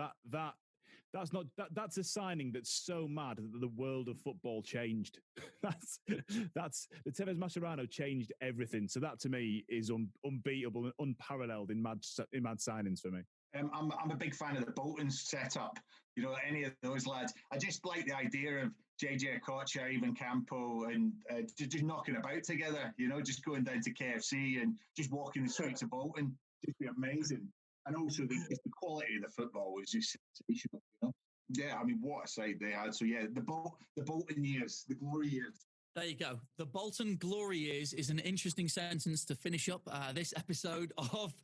That's a signing that's so mad that the world of football changed. that's the Tevez Mascherano changed everything. So that to me is unbeatable and unparalleled in mad signings for me. I'm a big fan of the Bolton setup. You know, any of those lads. I just like the idea of JJ Okocha, Ivan Campo, and just knocking about together. You know, just going down to KFC and just walking the streets of Bolton. Just be amazing. And also the quality of the football was just sensational, you know. Yeah, I mean, what a sight they had. So yeah, the Bolton years, the glory years. There you go. The Bolton glory years is an interesting sentence to finish up this episode of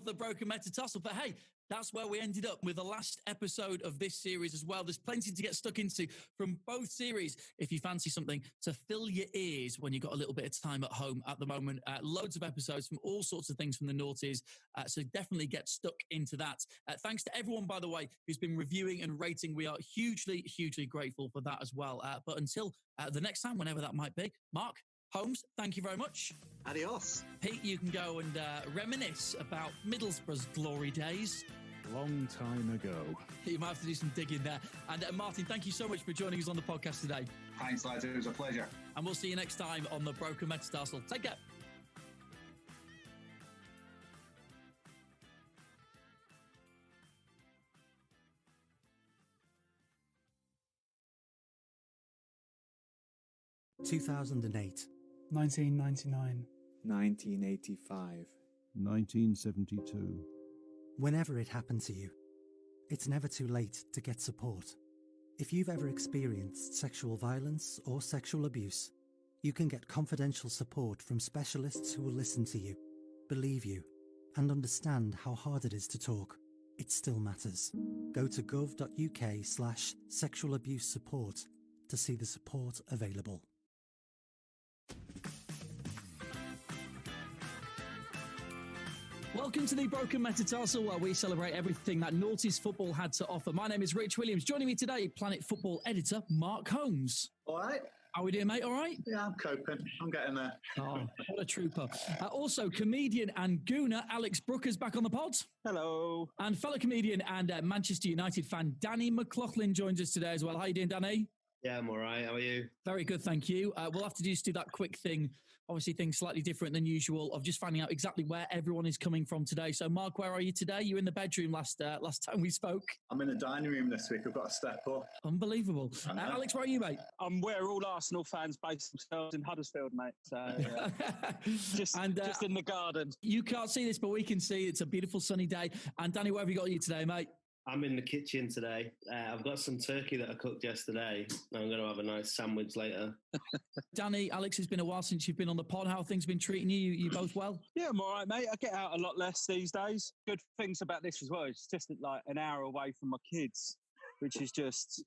the Broken Metatarsal. But hey, that's where we ended up with the last episode of this series as well. There's plenty to get stuck into from both series. If you fancy something to fill your ears when you've got a little bit of time at home at the moment, loads of episodes from all sorts of things from the noughties. So definitely get stuck into that. Thanks to everyone, by the way, who's been reviewing and rating. We are hugely, hugely grateful for that as well. But until the next time, whenever that might be, Mark, Holmes, thank you very much. Adios. Pete, you can go and reminisce about Middlesbrough's glory days. Long time ago. You might have to do some digging there. And Martin, thank you so much for joining us on the podcast today. Thanks, lads. It was a pleasure. And we'll see you next time on the Broken Metatarsal. Take care. 2008. 1999. 1985. 1972. Whenever it happened to you, it's never too late to get support. If you've ever experienced sexual violence or sexual abuse, you can get confidential support from specialists who will listen to you, believe you, and understand how hard it is to talk. It still matters. Go to gov.uk/sexual abuse support to see the support available. Welcome to the Broken Metatarsal, where we celebrate everything that Naughty's football had to offer. My name is Rich Williams. Joining me today, Planet Football editor Mark Holmes. All right. How are we doing, mate? All right? Yeah, I'm coping. I'm getting there. Oh, what a trooper. Also, comedian and gooner Alex Brooker's back on the pod. Hello. And fellow comedian and Manchester United fan Danny McLaughlin joins us today as well. How are you doing, Danny? Yeah, I'm all right. How are you? Very good, thank you. We'll have to just do that quick thing. Obviously, things slightly different than usual of just finding out exactly where everyone is coming from today. So, Mark, where are you today? You were in the bedroom last time we spoke. I'm in the dining room this week. I've got to step up. Unbelievable. Alex, where are you, mate? I'm where all Arsenal fans base themselves in Huddersfield, mate. So, just in the garden. You can't see this, but we can see it's a beautiful sunny day. And Danny, where have you got you today, mate? I'm in the kitchen today. I've got some turkey that I cooked yesterday. I'm going to have a nice sandwich later. Danny, Alex, it's been a while since you've been on the pod. How have things been treating you? You both well? Yeah, I'm all right, mate. I get out a lot less these days. Good things about this as well. It's just like an hour away from my kids, which is just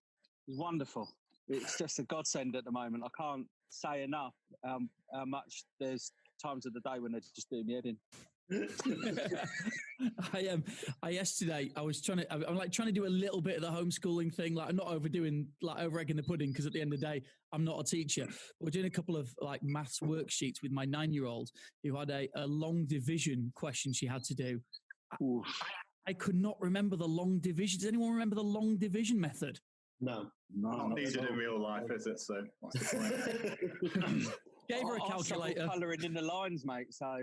wonderful. It's just a godsend at the moment. I can't say enough how much there's times of the day when they're just doing me head in. Yesterday I was trying to do a little bit of the homeschooling thing. Like, I'm not over egging the pudding, because at the end of the day I'm not a teacher. We're doing a couple of like maths worksheets with my 9-year-old who had a long division question she had to do. I could not remember the long division. Does anyone remember the long division method? No, not needed in real life, is it? So what's the point? Gave her a calculator. Colouring in the lines, mate. So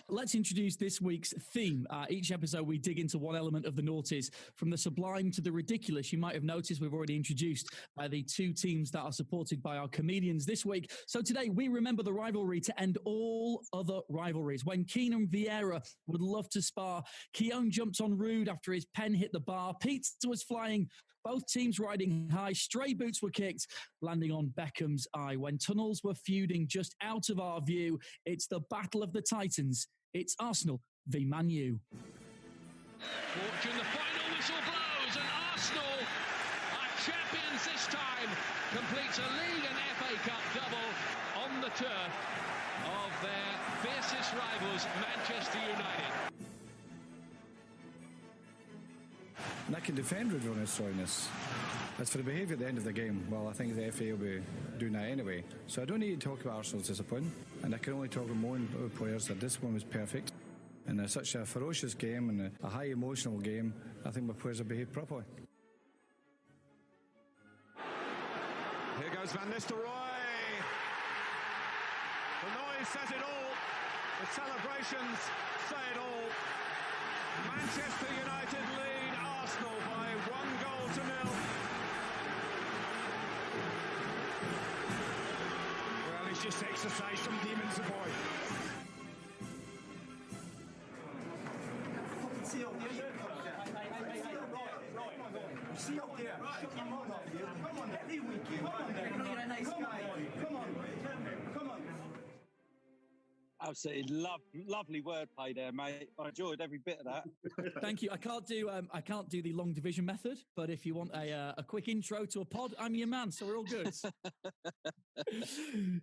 let's introduce this week's theme. Each episode, we dig into one element of the noughties, from the sublime to the ridiculous. You might have noticed we've already introduced the two teams that are supported by our comedians this week. So today, we remember the rivalry to end all other rivalries. When Keenan Vieira would love to spar, Keown jumped on Rude after his pen hit the bar, pizza was flying, both teams riding high, stray boots were kicked, landing on Beckham's eye. When tunnels were feuding just out of our view, it's the Battle of the Titans. It's Arsenal v Man U. Fortune, the final whistle blows, and Arsenal are champions this time. Completes a league and FA Cup double on the turf of their fiercest rivals, Manchester United. And I can defend Rude on his slowness. As for the behaviour at the end of the game, well, I think the FA will be doing that anyway. So I don't need to talk about Arsenal's disappointment, and I can only talk about our players that this one was perfect. In such a ferocious game and a high emotional game, I think my players have behaved properly. Here goes Van Nistelrooy. The noise says it all. The celebrations say it all. Manchester United lead Arsenal by 1-0. Well, he's just exercised some demons, the boy. See up there. See up there. Shut your mouth up, you. Come on, every week, you. Come on, you're a nice guy. Come on. Absolutely lovely wordplay there, mate. I enjoyed every bit of that. Thank you. I can't do the long division method, but if you want a quick intro to a pod, I'm your man. So we're all good.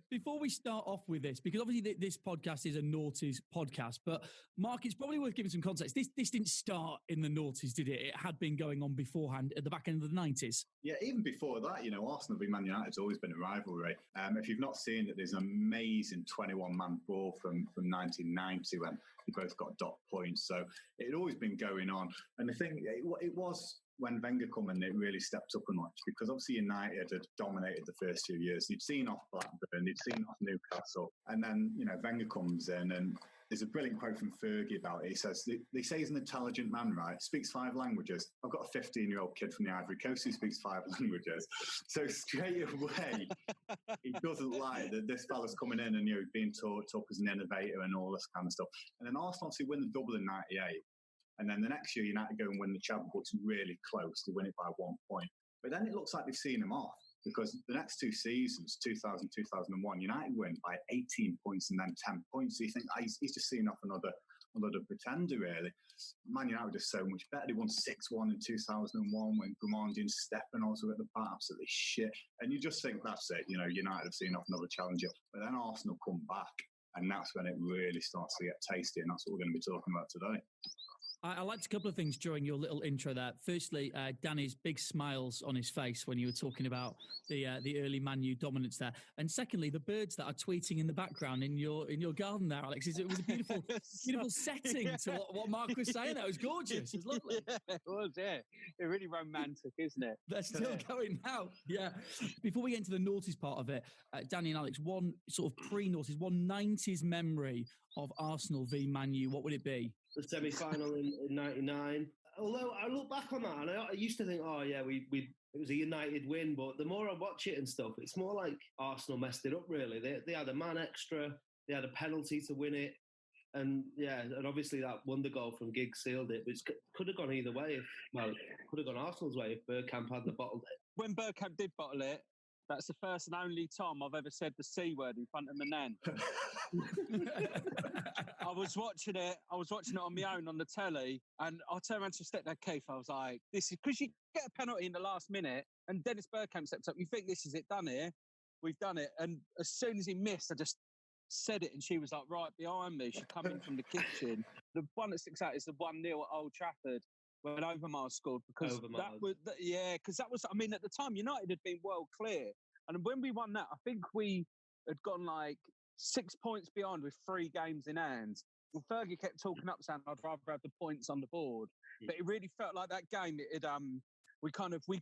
Before we start off with this, because obviously this podcast is a noughties podcast, but Mark, it's probably worth giving some context. This didn't start in the noughties, did it? It had been going on beforehand at the back end of the 90s. Yeah, even before that, Arsenal v Man United's always been a rivalry. If you've not seen it, there's an amazing 21-man brawl from 1990 when they both got dot points. So it had always been going on. And I think it was when Wenger come in, it really stepped up a notch, because obviously United had dominated the first few years. You'd seen off Blackburn, you'd seen off Newcastle, and then Wenger comes in and There's a brilliant quote from Fergie about it. He says, they say he's an intelligent man, right? Speaks 5 languages. I've got a 15-year-old kid from the Ivory Coast who speaks 5 languages. So straight away, he doesn't like that this fella's coming in and, being talked up as an innovator and all this kind of stuff. And then Arsenal obviously win the double in 98. And then the next year, United go and win the Champions League. It's really close. They win it by 1 point. But then it looks like they've seen him off. Because the next 2 seasons, 2000, 2001, United win by 18 points and then 10 points. So you think, he's just seen off another pretender, really. Man United were just so much better. They won 6-1 in 2001 when Grimandi and Stepan also at the back, absolutely shit. And you just think, that's it. United have seen off another challenger. But then Arsenal come back, and that's when it really starts to get tasty, and that's what we're going to be talking about today. I liked a couple of things during your little intro there. Firstly, Danny's big smiles on his face when you were talking about the early Man U dominance there. And secondly, the birds that are tweeting in the background in your garden there, Alex. It was a beautiful setting to what Mark was saying. It was gorgeous. It was lovely. Yeah, it was, yeah. It's really romantic, isn't it? They're still going now. Yeah. Before we get into the noughties part of it, Danny and Alex, one sort of pre-noughties, one 90s memory of Arsenal v Man U, what would it be? The semi-final in 99. Although I look back on that and I used to think, it was a United win, but the more I watch it and stuff, it's more like Arsenal messed it up, really. They had a man extra, they had a penalty to win it, and obviously that wonder goal from Giggs sealed it, but it could have gone either way. Could have gone Arsenal's way if Bergkamp hadn't bottled it. When Bergkamp did bottle it, that's the first and only time I've ever said the C word in front of my nan. I was watching it on my own on the telly, and I turned around to stepdad Keith. I was like, this is because you get a penalty in the last minute, and Dennis Bergkamp steps up. You think this is it, done here? We've done it. And as soon as he missed, I just said it, and she was like right behind me. She come in from the kitchen. The one that sticks out is the 1-0 at Old Trafford when Overmars scored, because that was, I mean, at the time United had been well clear, and when we won that, I think we had gone like 6 points behind with 3 games in hand. Well, Fergie kept talking up, saying I'd rather have the points on the board, but it really felt like that game. We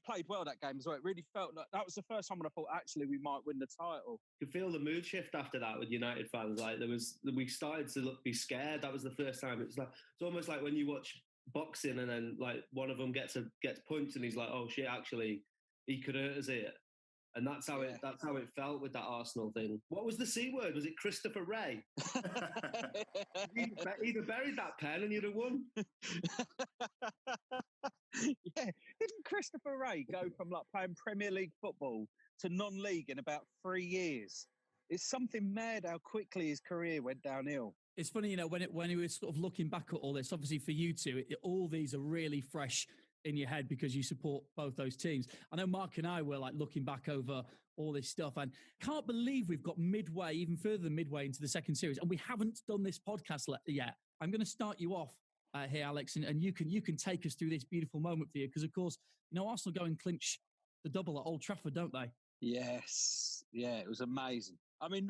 played well that game as well. It really felt like that was the first time when I thought actually we might win the title. You could feel the mood shift after that with United fans. Like we started to be scared. That was the first time. It's almost like when you watch boxing and then like one of them gets punched and he's like, oh shit, actually he could hurt us here. And that's how it felt with that Arsenal thing. What was the C word? Was it Christopher Ray? He'd have buried that pen and you'd have won. Yeah. Didn't Christopher Ray go from like playing Premier League football to non-league in about 3 years? It's something mad how quickly his career went downhill. It's funny, when he was sort of looking back at all this, obviously for you two, all these are really fresh in your head because you support both those teams. I know Mark and I were like looking back over all this stuff and can't believe we've got midway, even further than midway into the second series, and we haven't done this podcast yet. I'm going to start you off here, Alex, and you can take us through this beautiful moment for you because, of course, Arsenal go and clinch the double at Old Trafford, don't they? Yes. Yeah, it was amazing. I mean,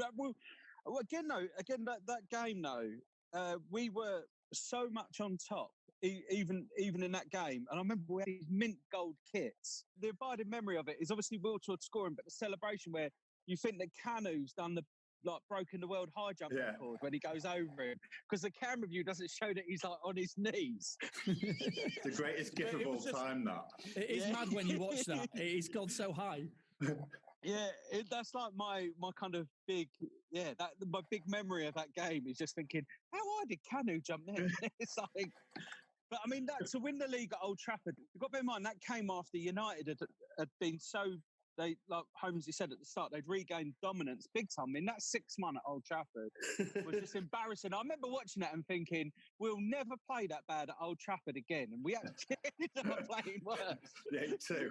again, that game, though, we were so much on top, even in that game. And I remember we had these mint gold kits. The abiding memory of it is obviously Wiltord scoring, but the celebration where you think that Canu's done broken the world high jump record when he goes over him, because the camera view doesn't show that he's like on his knees. The greatest gif of all time, that. It is mad when you watch that. It's gone so high. Yeah, that's like my kind of big, my big memory of that game is just thinking, how high did Canu jump there? It's like, but I mean, that to win the league at Old Trafford, you've got to bear in mind that came after United had been so, like Holmesy said at the start, they'd regained dominance big time. I mean, that 6-1 at Old Trafford was just embarrassing. I remember watching that and thinking, we'll never play that bad at Old Trafford again. And we actually ended up playing worse. Yeah, too.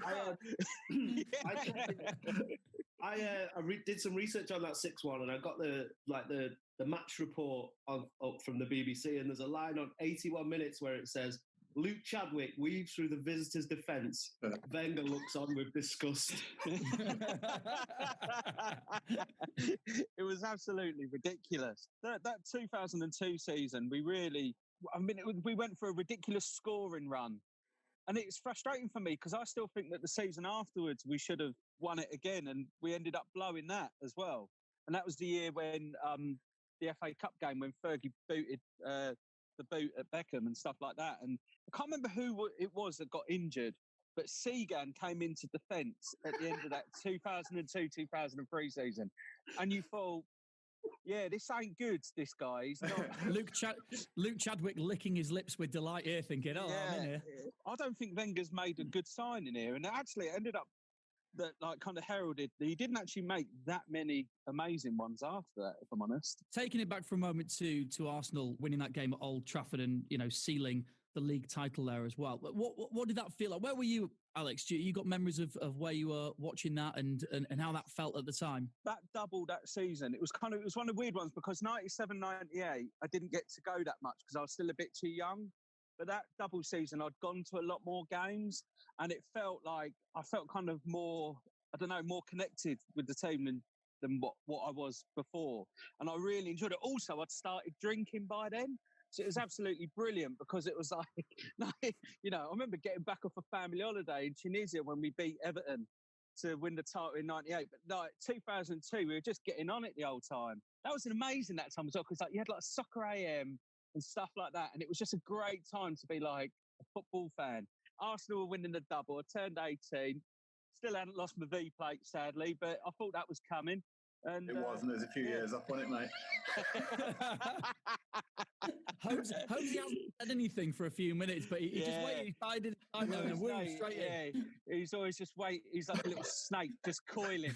I did some research on that 6-1 and I got the match report up from the BBC, and there's a line on 81 minutes where it says, Luke Chadwick weaves through the visitors' defence. Wenger looks on with disgust. It was absolutely ridiculous. That 2002 season, we went for a ridiculous scoring run. And it's frustrating for me because I still think that the season afterwards we should have won it again, and we ended up blowing that as well. And that was the year when the FA Cup game when Fergie booted the boot at Beckham and stuff like that. And I can't remember who it was that got injured, but Seagan came into defence at the end of that 2002-2003 season. And you thought, yeah, this ain't good, this guy. He's not. Luke Chadwick licking his lips with delight here, thinking, I'm in here. I don't think Wenger's made a good signing here. And actually, it ended up that kind of heralded that he didn't actually make that many amazing ones after that, if I'm honest. Taking it back for a moment to Arsenal winning that game at Old Trafford and, sealing the league title there as well. But what did that feel like? Where were you, Alex? You got memories of where you were watching that and how that felt at the time? That double that season, it was one of the weird ones because 97, 98, I didn't get to go that much because I was still a bit too young. But that double season, I'd gone to a lot more games and it felt like I felt kind of more, more connected with the team than what I was before. And I really enjoyed it. Also, I'd started drinking by then. So it was absolutely brilliant because it was I remember getting back off a family holiday in Tunisia when we beat Everton to win the title in 98. But 2002, we were just getting on it the old time. That was amazing that time as well because you had Soccer AM and stuff like that. And it was just a great time to be a football fan. Arsenal were winning the double. I turned 18. Still hadn't lost my V plate, sadly, but I thought that was coming. And, it wasn't. There's a few years up on it, mate. Holmes hasn't said anything for a few minutes, but he just waited. He sided and straight in. He's always just wait. He's like a little snake, just coiling,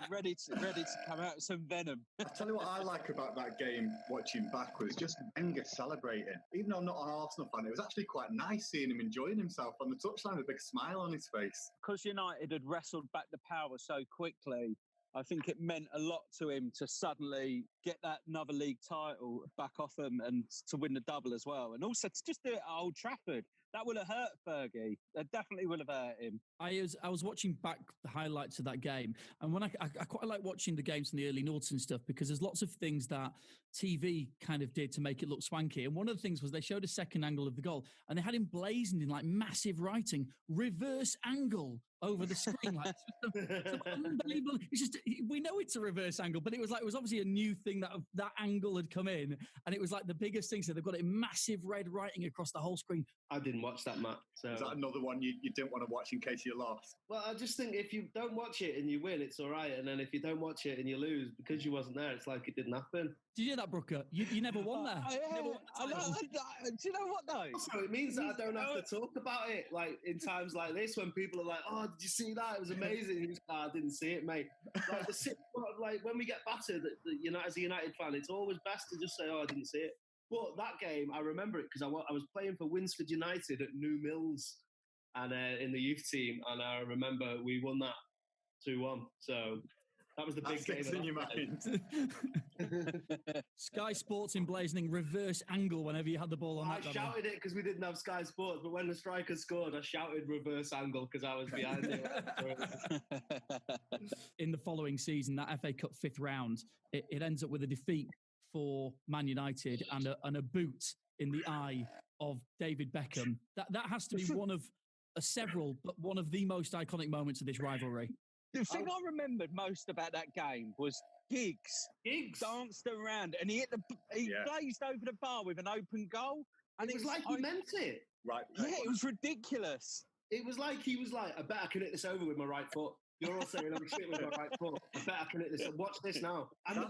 ready to come out with some venom. I tell you what I like about that game, watching back, was just Wenger celebrating. Even though I'm not an Arsenal fan, it was actually quite nice seeing him enjoying himself on the touchline with a big smile on his face. Because United had wrestled back the power so quickly, I think it meant a lot to him to suddenly get that another league title back off him and to win the double as well. And also to just do it at Old Trafford. That would have hurt Fergie. That definitely would have hurt him. I was watching back the highlights of that game. And when I quite like watching the games from the early noughts and stuff because there's lots of things that TV kind of did to make it look swanky. And one of the things was they showed a second angle of the goal and they had him blazoned in massive writing, reverse angle over the screen. It's unbelievable. It's just, we know it's a reverse angle, but it was obviously a new thing that angle had come in. And it was the biggest thing. So they've got it in massive red writing across the whole screen. I didn't watch that, Matt. So. Is that another one you didn't want to watch in case you lost? Well, I just think if you don't watch it and you win, it's all right. And then if you don't watch it and you lose, because you wasn't there, it's like it didn't happen. Did you hear that, Brooker? You never won there. Do you know what, though? So it means that I don't have to talk about it in times like this when people are like, oh, did you see that? It was amazing. I didn't see it, mate. When we get battered, as a United fan, it's always best to just say, oh, I didn't see it. But that game, I remember it because I was playing for Winsford United at New Mills and in the youth team, and I remember we won that 2-1. So that was the big game. In your mind. Sky Sports emblazoning reverse angle whenever you had the ball on that. I shouted it because we didn't have Sky Sports, but when the striker scored, I shouted reverse angle because I was behind it. In the following season, that FA Cup 5th round, it ends up with a defeat for Man United and a boot in the eye of David Beckham. That has to be one of several, but one of the most iconic moments of this rivalry. The thing I remembered most about that game was Giggs danced around and he blazed over the bar with an open goal. And it was like he meant it. Right. Yeah, it was ridiculous. It was like he was like, I bet I can hit this over with my right foot. You're all saying I'm shit with my right foot. I bet I can hit this. Watch this now. And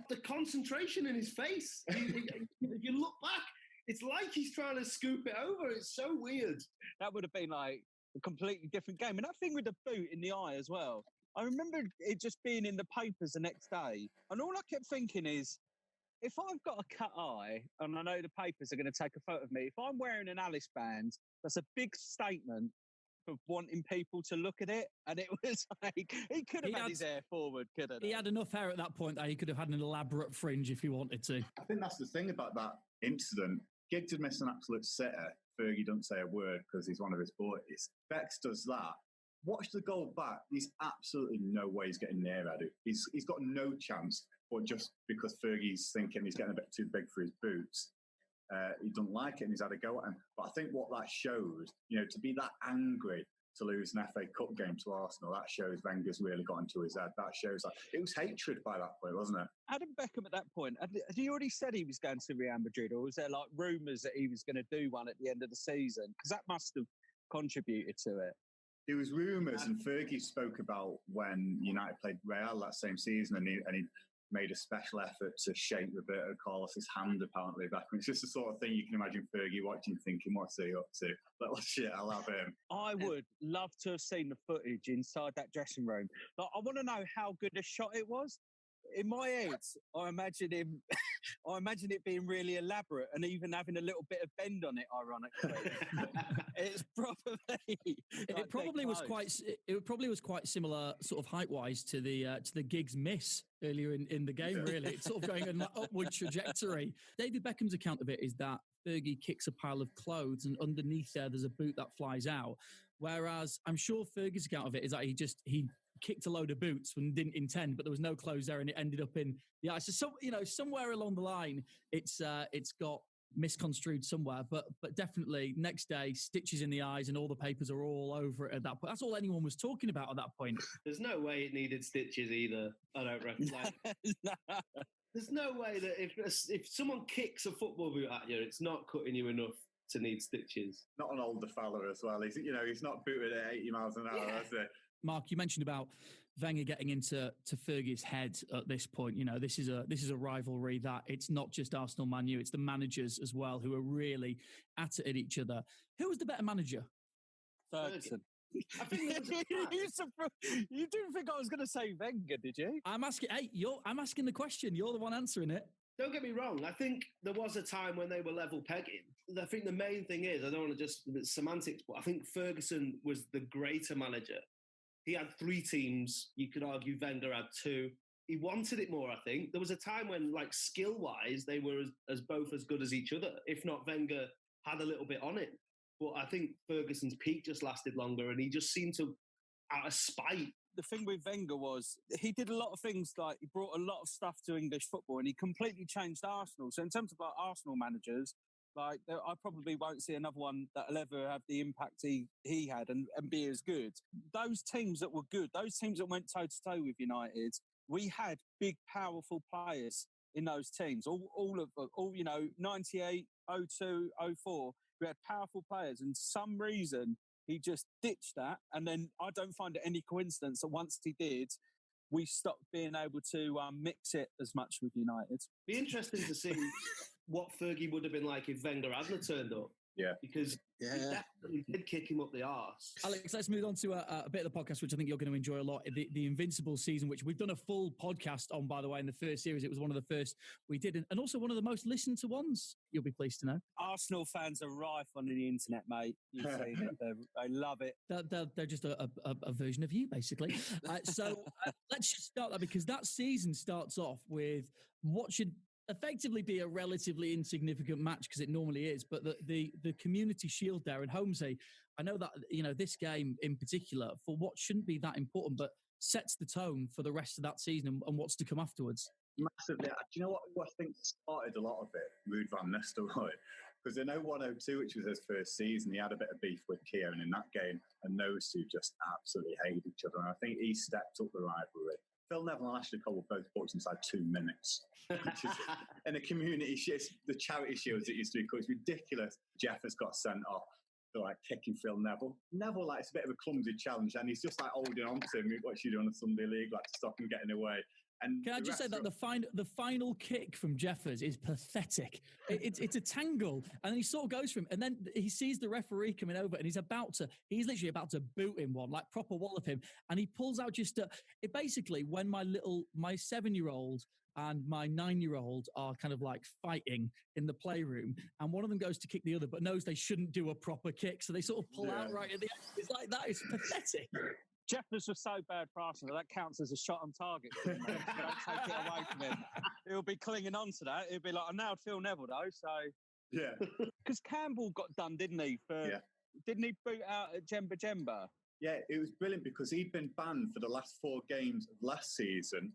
the concentration in his face. If you look back, it's like he's trying to scoop it over. It's so weird. That would have been a completely different game. And that thing with the boot in the eye as well. I remember it just being in the papers the next day. And all I kept thinking is, if I've got a cut eye, and I know the papers are going to take a photo of me, if I'm wearing an Alice band, that's a big statement for wanting people to look at it. And it was he could have had his hair forward, couldn't he? He had enough hair at that point that he could have had an elaborate fringe if he wanted to. I think that's the thing about that incident. Giggs had missed an absolute sitter. Fergie doesn't say a word because he's one of his boys. Bex does that. Watch the goal back. There's absolutely no way he's getting near at it. He's got no chance. But just because Fergie's thinking he's getting a bit too big for his boots, he doesn't like it and he's had a go at him. But I think what that shows, to be that angry, to lose an FA Cup game to Arsenal. That shows Wenger's really got into his head. That shows it was hatred by that point, wasn't it? Adam Beckham at that point, had he already said he was going to Real Madrid, or was there like rumours that he was going to do one at the end of the season? Because that must have contributed to it. There was rumours, and Fergie spoke about when United played Real that same season, and he made a special effort to shake Roberto Carlos's hand, apparently, back when. It's just the sort of thing you can imagine Fergie watching, thinking, what's he up to? Little shit, I'll have him. I would love to have seen the footage inside that dressing room. Like, I want to know how good a shot it was. In my head, I imagine it being really elaborate and even having a little bit of bend on it, ironically. It's probably... It probably was quite similar sort of height-wise to the Giggs miss earlier in the game, really. It's sort of going on an upward trajectory. David Beckham's account of it is that Fergie kicks a pile of clothes and underneath there's a boot that flies out. Whereas I'm sure Fergie's account of it is that he kicked a load of boots and didn't intend, but there was no clothes there and it ended up in the ice. So, somewhere along the line, it's got misconstrued somewhere, but definitely next day, stitches in the eyes and all the papers are all over it at that point. That's all anyone was talking about at that point. There's no way it needed stitches either, I don't reckon. There's no way that if someone kicks a football boot at you, it's not cutting you enough to need stitches. Not an older fella as well. He's not booted at 80 miles an hour, is it? Mark, you mentioned about Wenger getting into Fergie's head at this point. This is a rivalry that it's not just Arsenal, Man U, it's the managers as well who are really at it at each other. Who was the better manager? Ferguson. I think you didn't think I was going to say Wenger, did you? I'm asking the question. You're the one answering it. Don't get me wrong. I think there was a time when they were level pegging. I think the main thing is, I don't want to just semantics, but I think Ferguson was the greater manager. He had 3 teams. You could argue Wenger had 2. He wanted it more, I think. There was a time when, like, skill-wise, they were both as good as each other. If not, Wenger had a little bit on it. But I think Ferguson's peak just lasted longer, and he just seemed to, out of spite. The thing with Wenger was he did a lot of things, like he brought a lot of stuff to English football, and he completely changed Arsenal. So in terms of like Arsenal managers, like I probably won't see another one that'll ever have the impact he had and be as good. Those teams that were good, those teams that went toe to toe with United, we had big, powerful players in those teams. All 98, 02, 04, we had powerful players, and some reason he just ditched that. And then I don't find it any coincidence that once he did, we stopped being able to mix it as much with United. Be interesting to see what Fergie would have been like if Wenger hadn't turned up. Yeah. Because he definitely did kick him up the arse. Alex, let's move on to a bit of the podcast, which I think you're going to enjoy a lot. The Invincible season, which we've done a full podcast on, by the way, in the first series. It was one of the first we did, and also one of the most listened to ones, you'll be pleased to know. Arsenal fans are rife on the internet, mate. You've seen it. They love it. They're just a version of you, basically. So let's just start that, because that season starts off with what should effectively be a relatively insignificant match, because it normally is, but the Community Shield there in Holmesy, I know that this game in particular, for what shouldn't be that important, but sets the tone for the rest of that season and what's to come afterwards. Massively. Do you know what I think started a lot of it? Ruud van Nistelrooy. Because in 01-02, which was his first season, he had a bit of beef with Kieran in that game, and those two just absolutely hated each other. And I think he stepped up the rivalry. Phil Neville and Ashley Cole were both booked inside 2 minutes. Which is, in a community shield, the charity shields it used to be called, it's ridiculous. Jeff has got sent off for like kicking Phil Neville. Neville, like, it's a bit of a clumsy challenge, and he's just like holding on to him. What you do on a Sunday league, like, to stop him getting away. And can I just say that the final kick from Jeffers is pathetic. It's a tangle, and then he sort of goes for him, and then he sees the referee coming over, and he's literally about to boot him one, like proper wallop him, and he pulls out it basically, when my 7-year-old and my 9-year-old are kind of like fighting in the playroom, and one of them goes to kick the other, but knows they shouldn't do a proper kick, so they sort of pull out right at the end. It's like, that is pathetic. Jeffers was so bad for Arsenal, that counts as a shot on target. So don't take it away from him. He'll be clinging on to that. He'll be like, I nailed Phil Neville, though, so... Yeah. Because Campbell got done, didn't he? Didn't he boot out at Jemba? Yeah, it was brilliant, because he'd been banned for the last 4 games of last season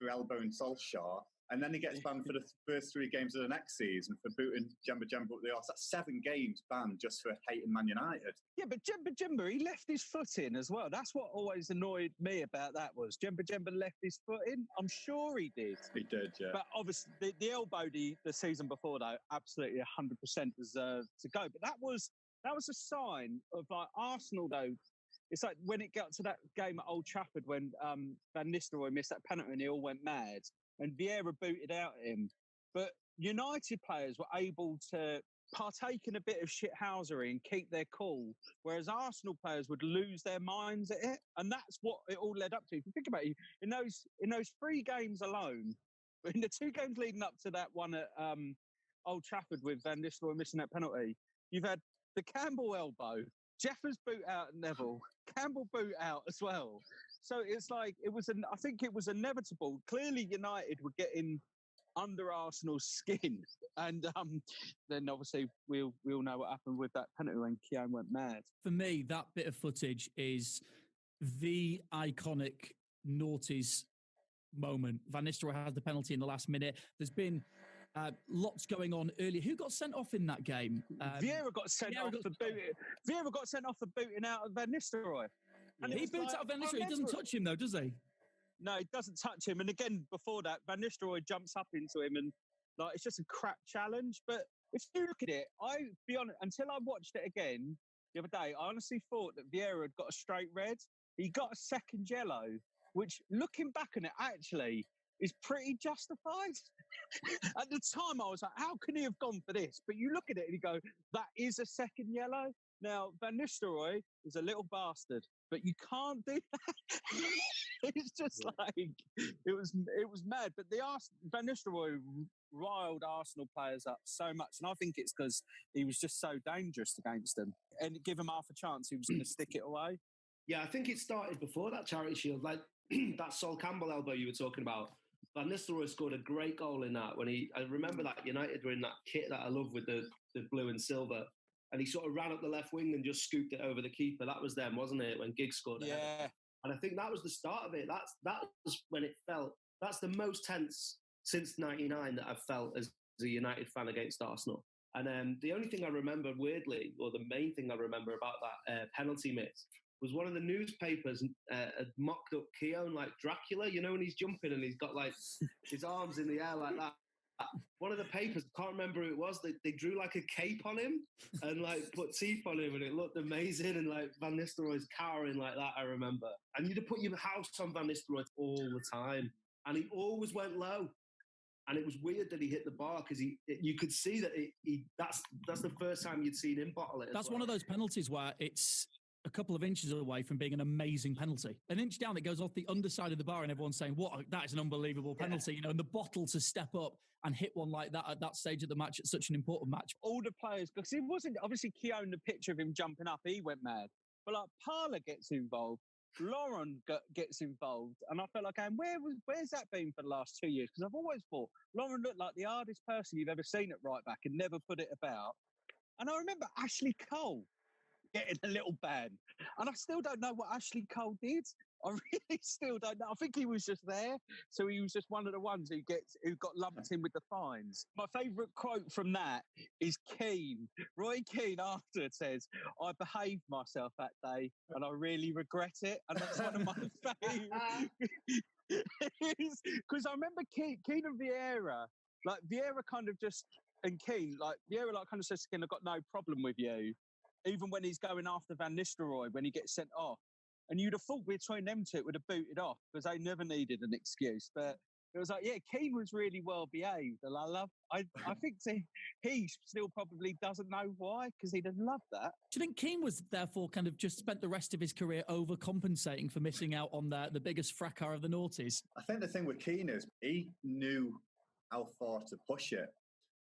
for elbowing Solskjaer. And then he gets banned for the first 3 games of the next season for booting Jemba Jemba up the arse. That's 7 games banned just for hating Man United. Yeah, but Jemba Jemba, he left his foot in as well. That's what always annoyed me about that was Jemba Jemba left his foot in. I'm sure he did. He did, yeah. But obviously, the elbow the season before, though, absolutely 100% deserved to go. But that was a sign of like Arsenal, though. It's like when it got to that game at Old Trafford when Van Nistelrooy missed that penalty and they all went mad. And Vieira booted out at him. But United players were able to partake in a bit of shithousery and keep their cool, whereas Arsenal players would lose their minds at it. And that's what it all led up to. If you think about it, in those 3 games alone, in the 2 games leading up to that one at Old Trafford with Van Nistelrooy missing that penalty, you've had the Campbell elbow, Jeffers boot out at Neville, Campbell boot out as well. So it's like I think it was inevitable. Clearly, United were getting under Arsenal's skin, and then obviously we all know what happened with that penalty when Keown went mad. For me, that bit of footage is the iconic noughties moment. Van Nistelrooy has the penalty in the last minute. There's been lots going on earlier. Who got sent off in that game? Vieira got sent off for booting. Vieira got sent off for booting out of Van Nistelrooy. And he boots out of Van Nistelrooy. He doesn't touch him, though, does he? No, he doesn't touch him. And again, before that, Van Nistelrooy jumps up into him, and like it's just a crap challenge. But if you look at it, be honest, until I watched it again the other day, I honestly thought that Vieira had got a straight red. He got a second yellow, which, looking back on it, actually is pretty justified. At the time, I was like, how can he have gone for this? But you look at it and you go, that is a second yellow. Now, Van Nistelrooy is a little bastard, but you can't do that. It's just like, it was mad. But Van Nistelrooy riled Arsenal players up so much. And I think it's because he was just so dangerous against them. And give him half a chance, he was going to stick it away. Yeah, I think it started before that Charity Shield, like that Sol Campbell elbow you were talking about. Van Nistelrooy scored a great goal in that. I remember that United were in that kit that I love with the blue and silver. And he sort of ran up the left wing and just scooped it over the keeper. That was them, wasn't it? When Giggs scored it. Yeah. And I think that was the start of it. That was when it felt. That's the most tense since '99 that I've felt as a United fan against Arsenal. And the only thing I remember weirdly, or the main thing I remember about that penalty miss, was one of the newspapers had mocked up Keown like Dracula. You know, when he's jumping and he's got like his arms in the air like that. One of the papers, can't remember who it was, they drew like a cape on him and like put teeth on him, and it looked amazing. And like Van Nistelrooy's cowering like that, I remember. And you'd put your house on Van Nistelrooy all the time, and he always went low. And it was weird that he hit the bar because you could see that that's the first time you'd seen him bottle it. That's one of those penalties where it's a couple of inches away from being an amazing penalty. An inch down, it goes off the underside of the bar, and everyone's saying, "What? That is an unbelievable penalty!" You know, and the bottle to step up and hit one like that at that stage of the match, at such an important match. All the players, because it wasn't obviously Keown, the picture of him jumping up, he went mad. But like Parler gets involved, Lauren gets involved, and I felt like, where's that been for the last 2 years? Because I've always thought Lauren looked like the hardest person you've ever seen at right back and never put it about. And I remember Ashley Cole getting a little ban, and I still don't know what Ashley Cole did. I really still don't know. I think he was just there, so he was just one of the ones who got lumped in with the fines. My favourite quote from that is Keane. Roy Keane after it says, "I behaved myself that day, and I really regret it." And that's one of my favourite. Because I remember Keane and Vieira, like Vieira kind of just, and Keane, like Vieira like kind of says to Keane, "I've got no problem with you," even when he's going after Van Nistelrooy when he gets sent off. And you'd have thought between them two it would have booted off because they never needed an excuse. But it was like, yeah, Keane was really well behaved. And I think he still probably doesn't know why, because he'd have loved that. Do you think Keane was therefore kind of just spent the rest of his career overcompensating for missing out on the biggest fracas of the noughties? I think the thing with Keane is he knew how far to push it.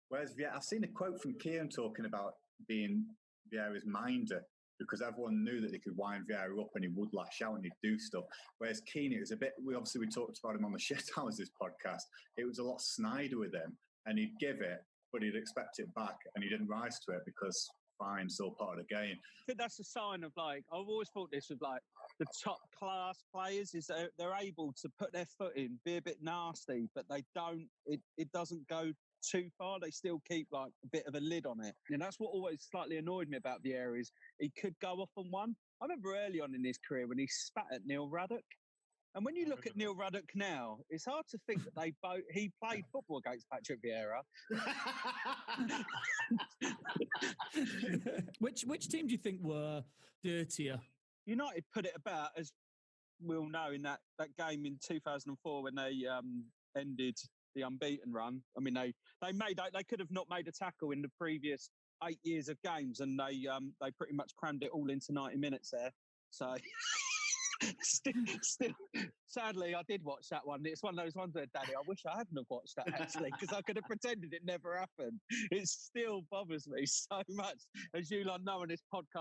Whereas I've seen a quote from Keane talking about being Vieira's minder, because everyone knew that they could wind Vieira up and he would lash out and he'd do stuff. Whereas Keane, it was a bit, we talked about him on the Shit Houses podcast. It was a lot snider with him, and he'd give it, but he'd expect it back, and he didn't rise to it because fine, still part of the game. I think that's a sign of like, I've always thought this was like the top class players is they're able to put their foot in, be a bit nasty, but they don't. It doesn't go too far. They still keep like a bit of a lid on it, and that's what always slightly annoyed me about Vieira. Is he could go off on one. I remember early on in his career when he spat at Neil Ruddock. And when you look at Neil Ruddock now, it's hard to think that he played football against Patrick Vieira. Which team do you think were dirtier? United put it about, as we all know, in that game in 2004 when they ended the unbeaten run. I mean, they could have not made a tackle in the previous 8 years of games, and they pretty much crammed it all into 90 minutes there. So. Still, sadly, I did watch that one. It's one of those ones where, Daddy, I wish I hadn't have watched that, actually, because I could have pretended it never happened. It still bothers me so much, as you know on this podcast.